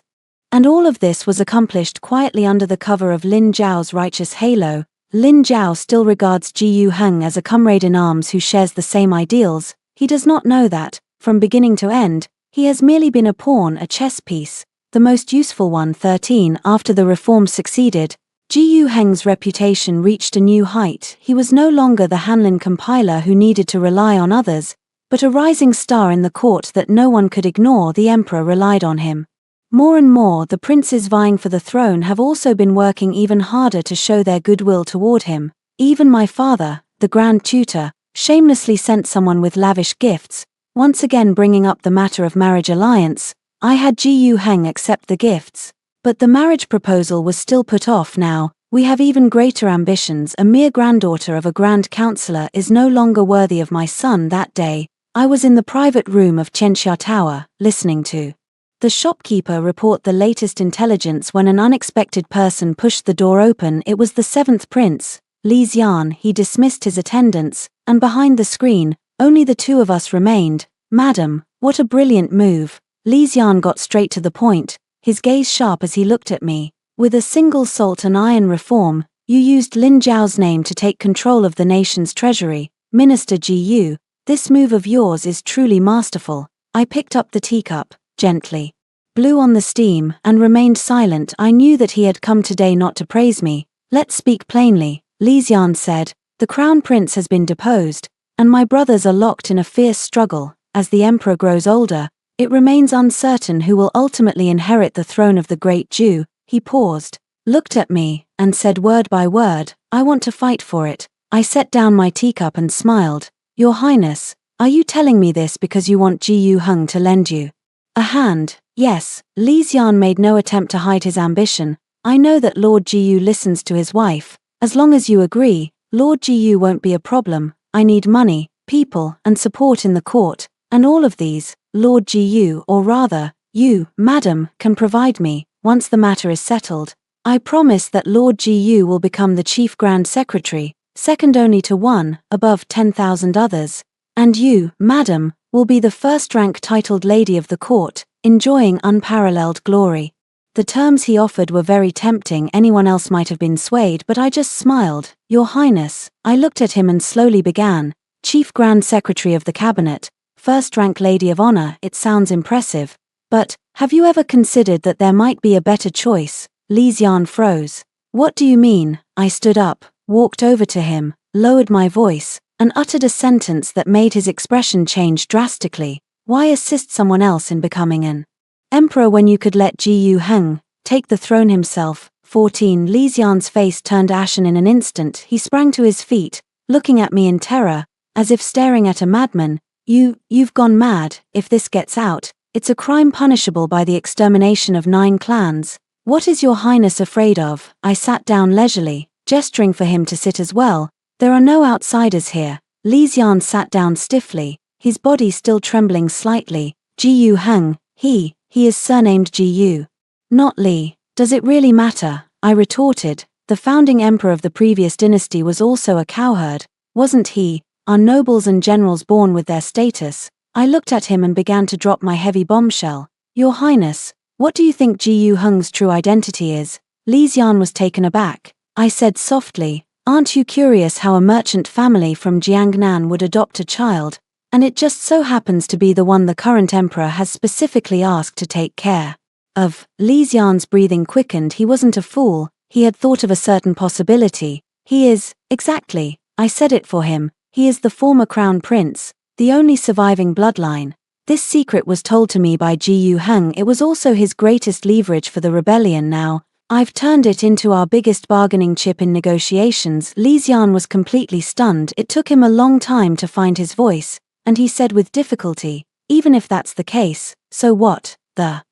And all of this was accomplished quietly under the cover of Lin Zhao's righteous halo. Lin Zhao still regards Ji Yu Heng as a comrade in arms who shares the same ideals. He does not know that, from beginning to end, he has merely been a pawn, a chess piece, the most useful one. 13 After the reforms succeeded, Ji Yu Heng's reputation reached a new height. He was no longer the Hanlin compiler who needed to rely on others, but a rising star in the court that no one could ignore. The emperor relied on him. More and more, the princes vying for the throne have also been working even harder to show their goodwill toward him. Even my father, the Grand Tutor, shamelessly sent someone with lavish gifts, once again bringing up the matter of marriage alliance. I had Ji Yu Heng accept the gifts, but the marriage proposal was still put off. Now, we have even greater ambitions. A mere granddaughter of a grand counselor is no longer worthy of my son. That day, I was in the private room of Qianxia Tower, listening to the shopkeeper report the latest intelligence when an unexpected person pushed the door open. It was the seventh prince, Li Xian. He dismissed his attendants, and behind the screen, only the two of us remained. Madam, what a brilliant move. Li Xian got straight to the point, his gaze sharp as he looked at me. With a single salt and iron reform, you used Lin Zhao's name to take control of the nation's treasury. Minister Ji Yu, this move of yours is truly masterful. I picked up the teacup, gently blew on the steam, and remained silent. I knew that he had come today not to praise me. Let's speak plainly, Li Xian said. The crown prince has been deposed, and my brothers are locked in a fierce struggle. As the emperor grows older, it remains uncertain who will ultimately inherit the throne of the great Jew. He paused, looked at me, and said word by word, I want to fight for it. I set down my teacup and smiled. Your Highness, are you telling me this because you want Ji Yu Heng to lend you a hand? Yes, Li Xian made no attempt to hide his ambition. I know that Lord Ji Yu listens to his wife. As long as you agree, Lord Ji Yu won't be a problem. I need money, people, and support in the court, and all of these, Lord Ji Yu, or rather, you, madam, can provide me. Once the matter is settled, I promise that Lord Ji Yu will become the chief grand secretary, second only to one, above 10,000 others. And you, madam, will be the first-rank titled lady of the court, enjoying unparalleled glory. The terms he offered were very tempting. Anyone else might have been swayed, but I just smiled. Your Highness, I looked at him and slowly began. Chief Grand Secretary of the Cabinet, first-rank Lady of Honor, it sounds impressive. But, have you ever considered that there might be a better choice? Li Xian froze. What do you mean? I stood up, walked over to him, lowered my voice, and uttered a sentence that made his expression change drastically. Why assist someone else in becoming an emperor when you could let Ji Yu Heng take the throne himself? 14 Li Xian's face turned ashen in an instant. He sprang to his feet, looking at me in terror, as if staring at a madman. You've gone mad. If this gets out, it's a crime punishable by the extermination of 9 clans. What is your Highness afraid of? I sat down leisurely, gesturing for him to sit as well. There are no outsiders here. Li Xian sat down stiffly, his body still trembling slightly. Ji Yu Heng, he is surnamed Ji Yu. Not Li. Does it really matter? I retorted. The founding emperor of the previous dynasty was also a cowherd, wasn't he? Are nobles and generals born with their status? I looked at him and began to drop my heavy bombshell. Your Highness, what do you think Ji Hung's true identity is? Li Xian was taken aback. I said softly, aren't you curious how a merchant family from Jiangnan would adopt a child? And it just so happens to be the one the current emperor has specifically asked to take care of. Li Xian's breathing quickened. He wasn't a fool, he had thought of a certain possibility. He is, exactly, I said it for him, he is the former crown prince, the only surviving bloodline. This secret was told to me by Ji Hung. It was also his greatest leverage for the rebellion now. I've turned it into our biggest bargaining chip in negotiations. Li Xian was completely stunned. It took him a long time to find his voice, and he said with difficulty, even if that's the case, so what? The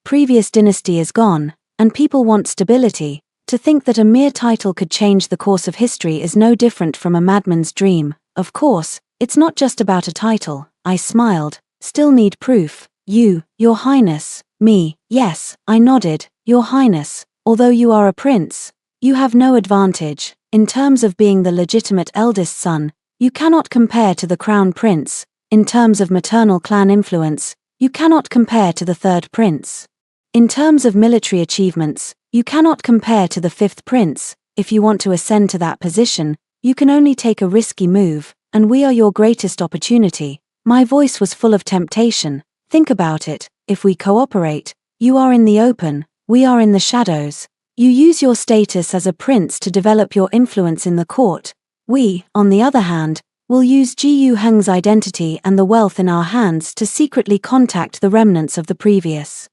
previous dynasty is gone, and people want stability. To think that a mere title could change the course of history is no different from a madman's dream. Of course, it's not just about a title. I smiled. Still need proof. You, Your Highness. Me, yes, I nodded. Your Highness, although you are a prince, you have no advantage. In terms of being the legitimate eldest son, you cannot compare to the crown prince. In terms of maternal clan influence, you cannot compare to the third prince. In terms of military achievements, you cannot compare to the fifth prince. If you want to ascend to that position, you can only take a risky move, and we are your greatest opportunity. My voice was full of temptation. Think about it, if we cooperate, you are in the open, we are in the shadows. You use your status as a prince to develop your influence in the court. We, on the other hand, will use Ji Hung's identity and the wealth in our hands to secretly contact the remnants of the previous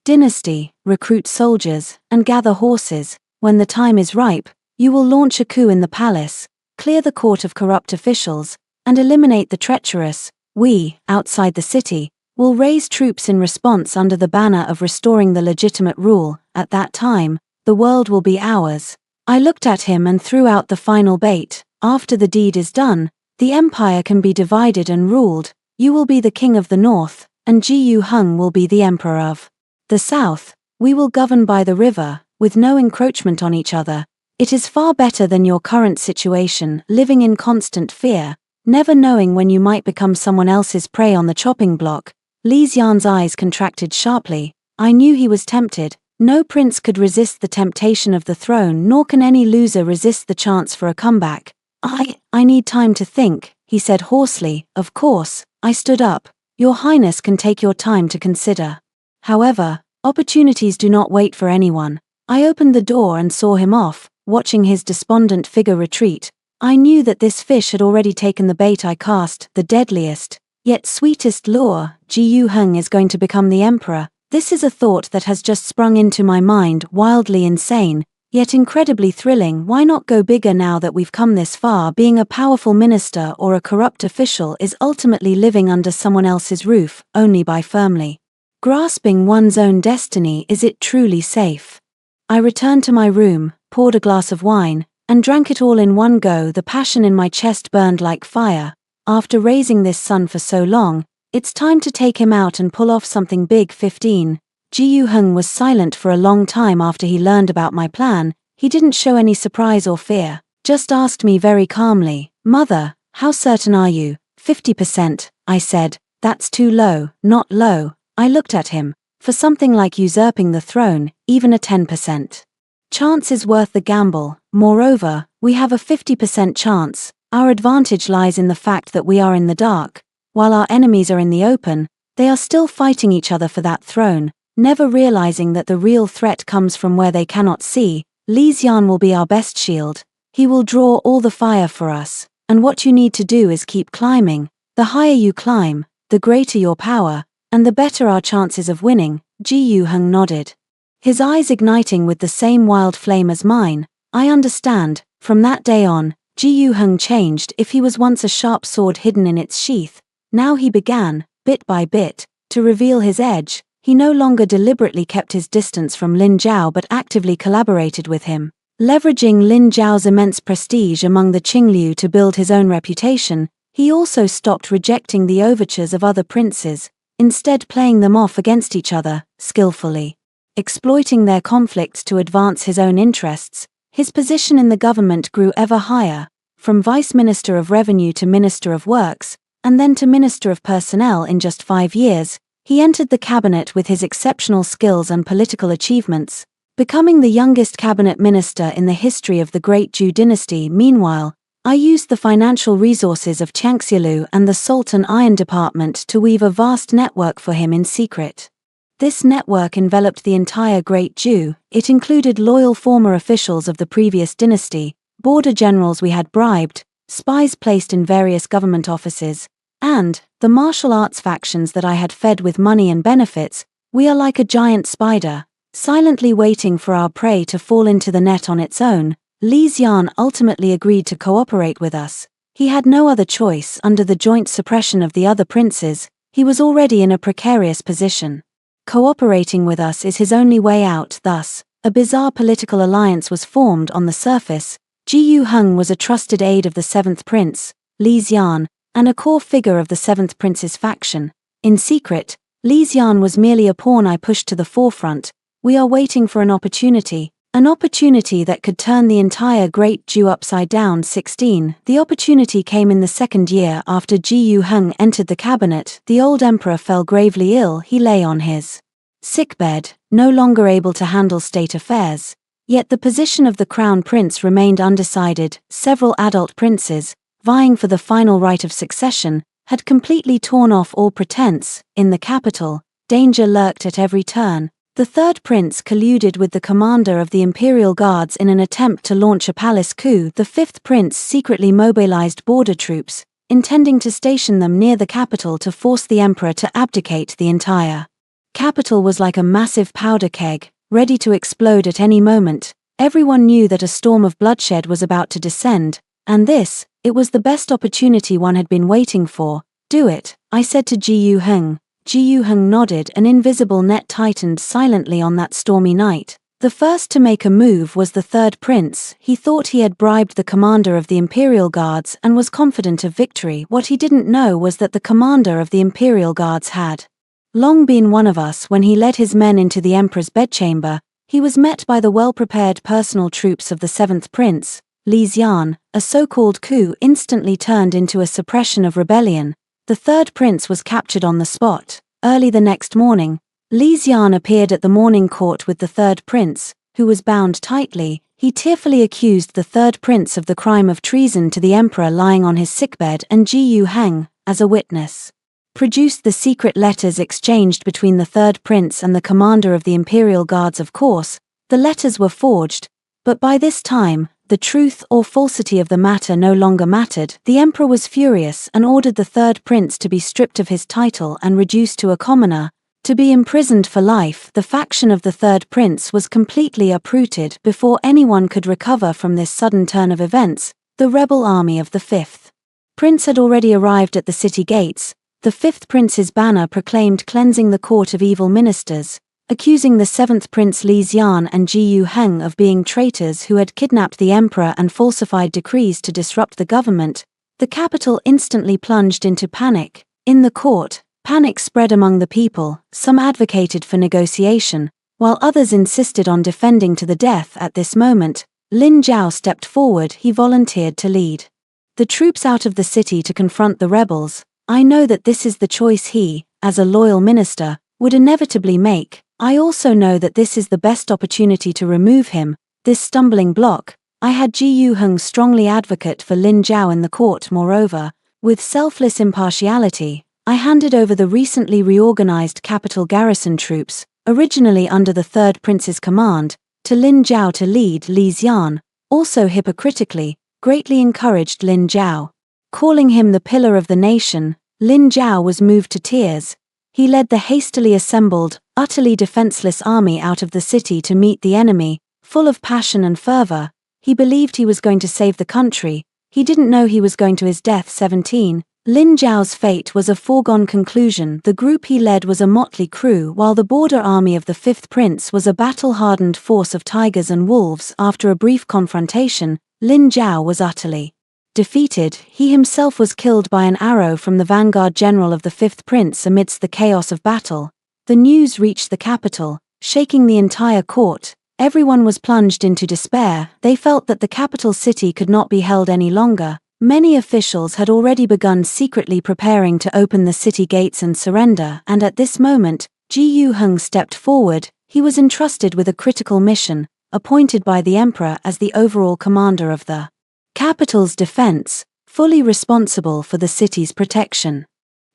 dynasty, recruit soldiers, and gather horses. When the time is ripe, you will launch a coup in the palace, clear the court of corrupt officials, and eliminate the treacherous. We, outside the city, will raise troops in response under the banner of restoring the legitimate rule. At that time, the world will be ours. I looked at him and threw out the final bait. After the deed is done, the empire can be divided and ruled. You will be the king of the north, and Ji Hung will be the emperor of the south. We will govern by the river, with no encroachment on each other. It is far better than your current situation, living in constant fear, never knowing when you might become someone else's prey on the chopping block. Li Xian's eyes contracted sharply. I knew he was tempted. No prince could resist the temptation of the throne, nor can any loser resist the chance for a comeback. I need time to think, he said hoarsely. Of course. I stood up. Your Highness can take your time to consider. However, opportunities do not wait for anyone. I opened the door and saw him off, watching his despondent figure retreat. I knew that this fish had already taken the bait I cast, the deadliest, yet sweetest lure. Ji Hung is going to become the emperor. This is a thought that has just sprung into my mind, wildly insane, yet incredibly thrilling. Why not go bigger now that we've come this far? Being a powerful minister or a corrupt official is ultimately living under someone else's roof, only by firmly grasping one's own destiny is it truly safe. I returned to my room, poured a glass of wine, and drank it all in one go. The passion in my chest burned like fire. After raising this son for so long, it's time to take him out and pull off something big. 15. Ji Hung was silent for a long time after he learned about my plan. He didn't show any surprise or fear, just asked me very calmly, "Mother, how certain are you?" 50%, I said. That's too low. Not low. I looked at him. For something like usurping the throne, even a 10% chance is worth the gamble. Moreover, we have a 50% chance. Our advantage lies in the fact that we are in the dark. While our enemies are in the open, they are still fighting each other for that throne, never realizing that the real threat comes from where they cannot see. Li Xian will be our best shield. He will draw all the fire for us. And what you need to do is keep climbing. The higher you climb, the greater your power, and the better our chances of winning. Ji Hung nodded, his eyes igniting with the same wild flame as mine. I understand. From that day on, Ji Hung changed. If he was once a sharp sword hidden in its sheath, now he began, bit by bit, to reveal his edge. He no longer deliberately kept his distance from Lin Zhao but actively collaborated with him, leveraging Lin Zhao's immense prestige among the Qingliu to build his own reputation. He also stopped rejecting the overtures of other princes, instead playing them off against each other, skillfully. exploiting their conflicts to advance his own interests. His position in the government grew ever higher, from Vice Minister of Revenue to Minister of Works, and then to Minister of Personnel in just 5 years. He entered the cabinet with his exceptional skills and political achievements, becoming the youngest cabinet minister in the history of the Great Zhou dynasty. Meanwhile, I used the financial resources of Changshilu and the Salt and Iron Department to weave a vast network for him in secret. This network enveloped the entire Great Zhou. It included loyal former officials of the previous dynasty, border generals we had bribed, spies placed in various government offices, and the martial arts factions that I had fed with money and benefits. We are like a giant spider, silently waiting for our prey to fall into the net on its own. Li Xian ultimately agreed to cooperate with us. He had no other choice. Under the joint suppression of the other princes, he was already in a precarious position. Cooperating with us is his only way out. Thus, a bizarre political alliance was formed on the surface. Ji Yuheng was a trusted aide of the 7th prince, Li Xian, and a core figure of the 7th prince's faction. In secret, Li Xian was merely a pawn I pushed to the forefront. We are waiting for an opportunity that could turn the entire Great Zhou upside down. 16. The opportunity came in the 2nd year after Ji Yuheng entered the cabinet. The old emperor fell gravely ill. He lay on his sickbed, no longer able to handle state affairs. Yet the position of the crown prince remained undecided. Several adult princes, vying for the final right of succession, had completely torn off all pretense. In the capital, danger lurked at every turn. The 3rd prince colluded with the commander of the imperial guards in an attempt to launch a palace coup. The 5th prince secretly mobilized border troops, intending to station them near the capital to force the emperor to abdicate. The entire capital was like a massive powder keg, ready to explode at any moment. Everyone knew that a storm of bloodshed was about to descend, and it was the best opportunity one had been waiting for. Do it, I said to Ji Yuheng. Ji Yuheng nodded. An invisible net tightened silently on that stormy night. The first to make a move was the 3rd prince. He thought he had bribed the commander of the imperial guards and was confident of victory. What he didn't know was that the commander of the imperial guards had long been one of us. When he led his men into the emperor's bedchamber, he was met by the well-prepared personal troops of the 7th prince, Li Xian. A so-called coup instantly turned into a suppression of rebellion. The 3rd prince was captured on the spot. Early the next morning, Li Xian appeared at the morning court with the 3rd prince, who was bound tightly. He tearfully accused the 3rd prince of the crime of treason to the emperor lying on his sickbed, and Ji Yuheng, as a witness, produced the secret letters exchanged between the 3rd prince and the commander of the imperial guards. Of course, the letters were forged, but by this time, the truth or falsity of the matter no longer mattered. The emperor was furious and ordered the 3rd prince to be stripped of his title and reduced to a commoner, to be imprisoned for life. The faction of the 3rd prince was completely uprooted. Before anyone could recover from this sudden turn of events, the rebel army of the 5th prince had already arrived at the city gates. The 5th prince's banner proclaimed cleansing the court of evil ministers, accusing the 7th prince Li Xian and Ji Yuheng of being traitors who had kidnapped the emperor and falsified decrees to disrupt the government. The capital instantly plunged into panic. In the court, panic spread among the people. Some advocated for negotiation, while others insisted on defending to the death. At this moment, Lin Zhao stepped forward. He volunteered to lead the troops out of the city to confront the rebels. I know that this is the choice he, as a loyal minister, would inevitably make. I also know that this is the best opportunity to remove him, this stumbling block. I had Ji Yuheng strongly advocate for Lin Zhao in the court. Moreover, with selfless impartiality, I handed over the recently reorganized capital garrison troops, originally under the 3rd prince's command, to Lin Zhao to lead. Li Xian, also hypocritically, greatly encouraged Lin Zhao. Calling him the pillar of the nation, Lin Zhao was moved to tears. He led the hastily assembled, utterly defenseless army out of the city to meet the enemy. Full of passion and fervor, he believed he was going to save the country. He didn't know he was going to his death. 17. Lin Zhao's fate was a foregone conclusion. The group he led was a motley crew, while the border army of the 5th prince was a battle-hardened force of tigers and wolves. After a brief confrontation, Lin Zhao was utterly defeated. He himself was killed by an arrow from the vanguard general of the 5th prince amidst the chaos of battle. The news reached the capital. shaking the entire court. Everyone was plunged into despair. They felt that the capital city could not be held any longer. Many officials had already begun secretly preparing to open the city gates and surrender, and at this moment, Ji Hung stepped forward. He was entrusted with a critical mission, appointed by the emperor as the overall commander of the capital's defense, fully responsible for the city's protection.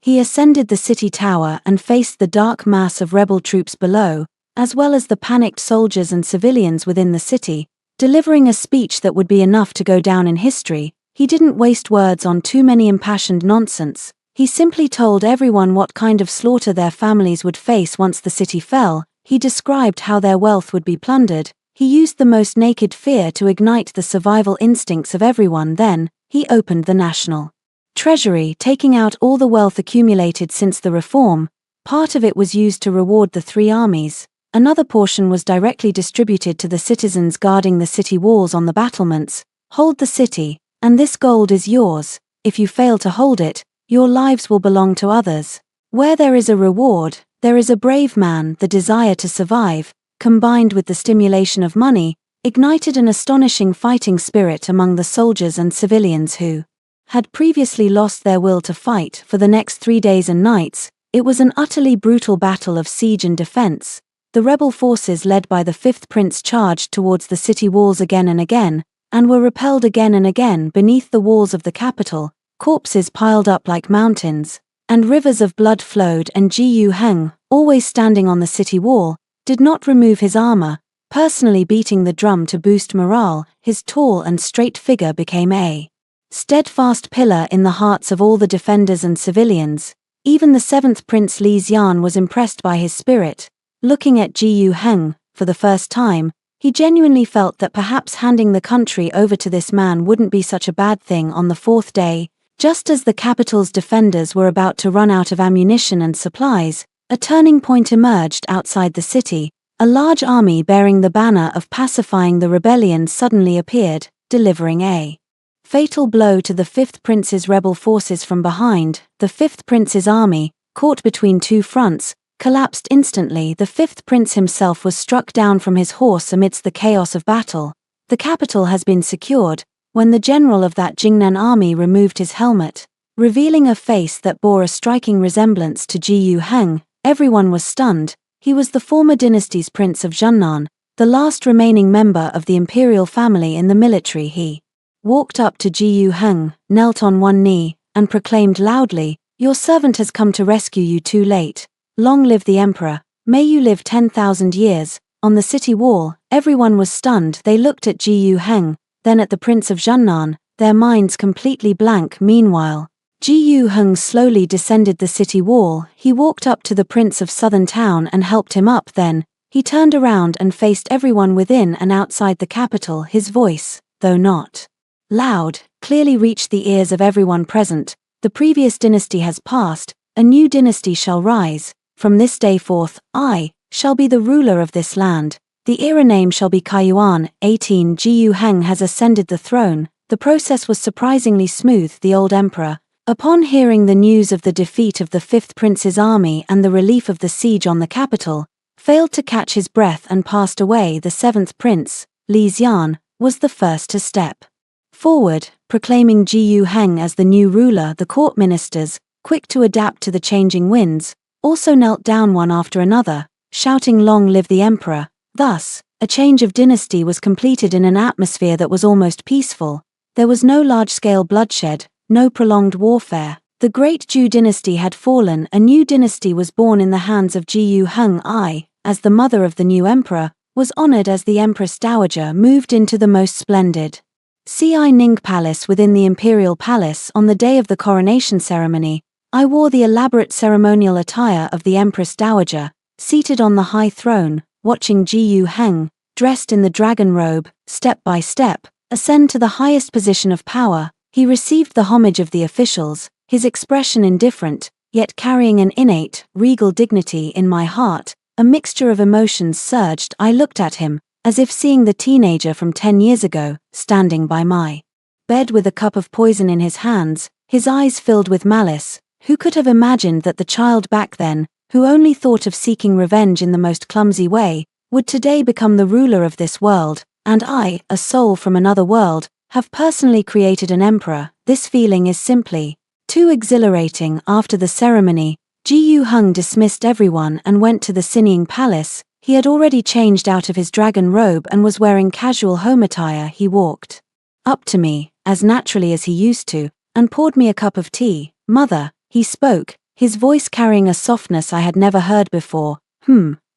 He ascended the city tower and faced the dark mass of rebel troops below, as well as the panicked soldiers and civilians within the city, delivering a speech that would be enough to go down in history. He didn't waste words on too many impassioned nonsense. He simply told everyone what kind of slaughter their families would face once the city fell. He described how their wealth would be plundered. He used the most naked fear to ignite the survival instincts of everyone. Then, he opened the national treasury, taking out all the wealth accumulated since the reform. Part of it was used to reward the three armies. Another portion was directly distributed to the citizens guarding the city walls on the battlements. Hold the city, and this gold is yours. If you fail to hold it, your lives will belong to others. Where there is a reward, there is a brave man. The desire to survive, combined with the stimulation of money, ignited an astonishing fighting spirit among the soldiers and civilians who had previously lost their will to fight. For the next 3 days and nights, it was an utterly brutal battle of siege and defense. The rebel forces led by the fifth prince charged towards the city walls again and again, and were repelled again and again beneath the walls of the capital. Corpses piled up like mountains, and rivers of blood flowed, and Ji Hung, always standing on the city wall, did not remove his armor, personally beating the drum to boost morale. His tall and straight figure became a steadfast pillar in the hearts of all the defenders and civilians. Even the seventh prince Li Xian was impressed by his spirit. Looking at Ji Hung, for the first time, he genuinely felt that perhaps handing the country over to this man wouldn't be such a bad thing. On the fourth day, just as the capital's defenders were about to run out of ammunition and supplies, a turning point emerged outside the city. A large army bearing the banner of pacifying the rebellion suddenly appeared, delivering a fatal blow to the fifth prince's rebel forces from behind. The fifth prince's army, caught between two fronts, collapsed instantly. The fifth prince himself was struck down from his horse amidst the chaos of battle. The capital has been secured. When the general of that Jingnan army removed his helmet, revealing a face that bore a striking resemblance to Ji Hung, everyone was stunned. He was the former dynasty's prince of Zhennan, the last remaining member of the imperial family in the military. He walked up to Ji Hung, knelt on one knee, and proclaimed loudly, "Your servant has come to rescue you. Too late. Long live the emperor. May you live 10,000 years. On the city wall, everyone was stunned. They looked at Ji Hung, then at the prince of Zhennan, their minds completely blank. Meanwhile, Ji Hung slowly descended the city wall. He walked up to the prince of southern town and helped him up. Then, he turned around and faced everyone within and outside the capital. His voice, though not loud, clearly reached the ears of everyone present. The previous dynasty has passed, a new dynasty shall rise. From this day forth, I shall be the ruler of this land. The era name shall be Kaiyuan. 18 Ji Hung has ascended the throne. The process was surprisingly smooth. The old emperor, upon hearing the news of the defeat of the fifth prince's army and the relief of the siege on the capital, failed to catch his breath and passed away. The seventh prince, Li Xian, was the first to step forward, proclaiming Ji Hung as the new ruler. The court ministers, quick to adapt to the changing winds, also knelt down one after another, shouting "Long live the emperor." Thus, a change of dynasty was completed in an atmosphere that was almost peaceful. There was no large-scale bloodshed, no prolonged warfare. The great Zhou dynasty had fallen. A new dynasty was born in the hands of Ji Hung. I, as the mother of the new emperor, was honored as the Empress Dowager moved into the most splendid Ci Ning Palace within the imperial palace. On the day of the coronation ceremony, I wore the elaborate ceremonial attire of the Empress Dowager, seated on the high throne, watching Ji Hung, dressed in the dragon robe, step by step, ascend to the highest position of power. He received the homage of the officials, his expression indifferent, yet carrying an innate, regal dignity. In my heart, a mixture of emotions surged. I looked at him, as if seeing the teenager from 10 years ago, standing by my bed with a cup of poison in his hands, his eyes filled with malice. Who could have imagined that the child back then, who only thought of seeking revenge in the most clumsy way, would today become the ruler of this world, and I, a soul from another world, have personally created an emperor. This feeling is simply too exhilarating. After the ceremony, Ji Hung dismissed everyone and went to the Sinning Palace. He had already changed out of his dragon robe and was wearing casual home attire. He walked up to me, as naturally as he used to, and poured me a cup of tea. "Mother," he spoke, his voice carrying a softness I had never heard before.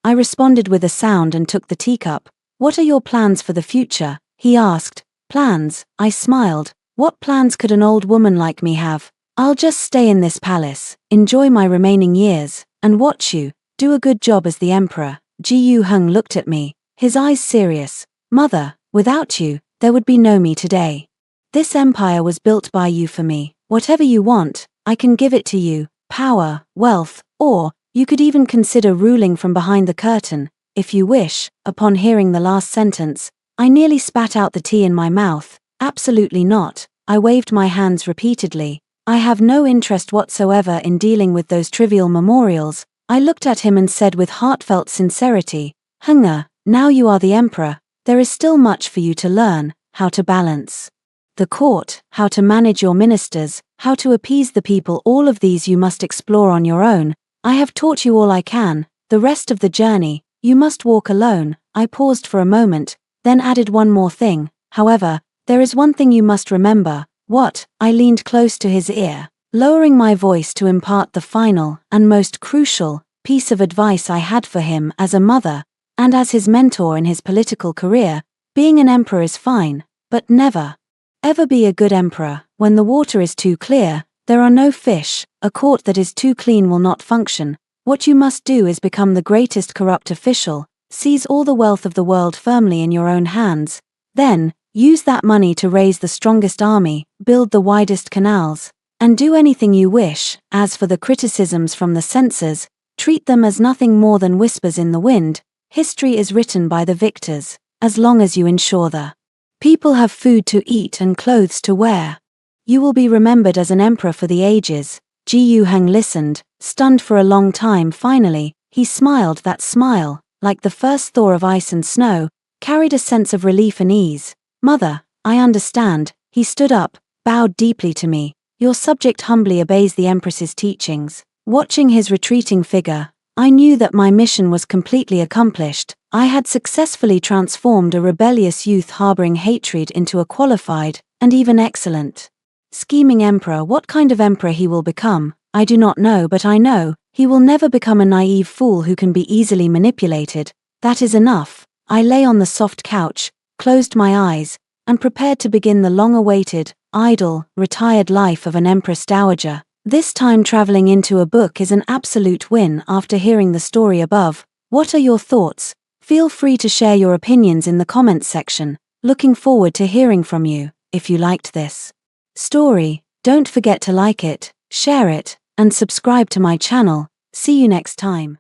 I responded with a sound and took the teacup. "What are your plans for the future?" he asked. "Plans?" I smiled. "What plans could an old woman like me have? I'll just stay in this palace, enjoy my remaining years, and watch you do a good job as the emperor." Ji Hung looked at me, his eyes serious. "Mother, without you, there would be no me today. This empire was built by you for me. Whatever you want, I can give it to you. Power, wealth, or you could even consider ruling from behind the curtain, if you wish." Upon hearing the last sentence, I nearly spat out the tea in my mouth. "Absolutely not." I waved my hands repeatedly. "I have no interest whatsoever in dealing with those trivial memorials." I looked at him and said with heartfelt sincerity, "Hunger, now you are the emperor, there is still much for you to learn: how to balance the court, how to manage your ministers, how to appease the people. All of these you must explore on your own. I have taught you all I can. The rest of the journey, you must walk alone." I paused for a moment, then added one more thing. "However, there is one thing you must remember." "What?" I leaned close to his ear, lowering my voice to impart the final, and most crucial, piece of advice I had for him as a mother, and as his mentor in his political career. Being an emperor is fine, but never, ever be a good emperor. When the water is too clear, there are no fish. A court that is too clean will not function. What you must do is become the greatest corrupt official, seize all the wealth of the world firmly in your own hands, then use that money to raise the strongest army, build the widest canals, and do anything you wish. As for the criticisms from the censors, treat them as nothing more than whispers in the wind. History is written by the victors. As long as you ensure the people have food to eat and clothes to wear, you will be remembered as an emperor for the ages." Ji Hung listened, stunned for a long time. Finally, he smiled. That smile, like the first thaw of ice and snow, carried a sense of relief and ease. "Mother, I understand." He stood up, bowed deeply to me. "Your subject humbly obeys the Empress's teachings." Watching his retreating figure, I knew that my mission was completely accomplished. I had successfully transformed a rebellious youth harboring hatred into a qualified, and even excellent, scheming emperor. What kind of emperor he will become, I do not know, but I know he will never become a naive fool who can be easily manipulated. That is enough. I lay on the soft couch, closed my eyes, and prepared to begin the long-awaited, idle, retired life of an empress dowager. This time traveling into a book is an absolute win. After hearing the story above, what are your thoughts? Feel free to share your opinions in the comments section. Looking forward to hearing from you. If you liked this story, don't forget to like it, share it, and subscribe to my channel. See you next time.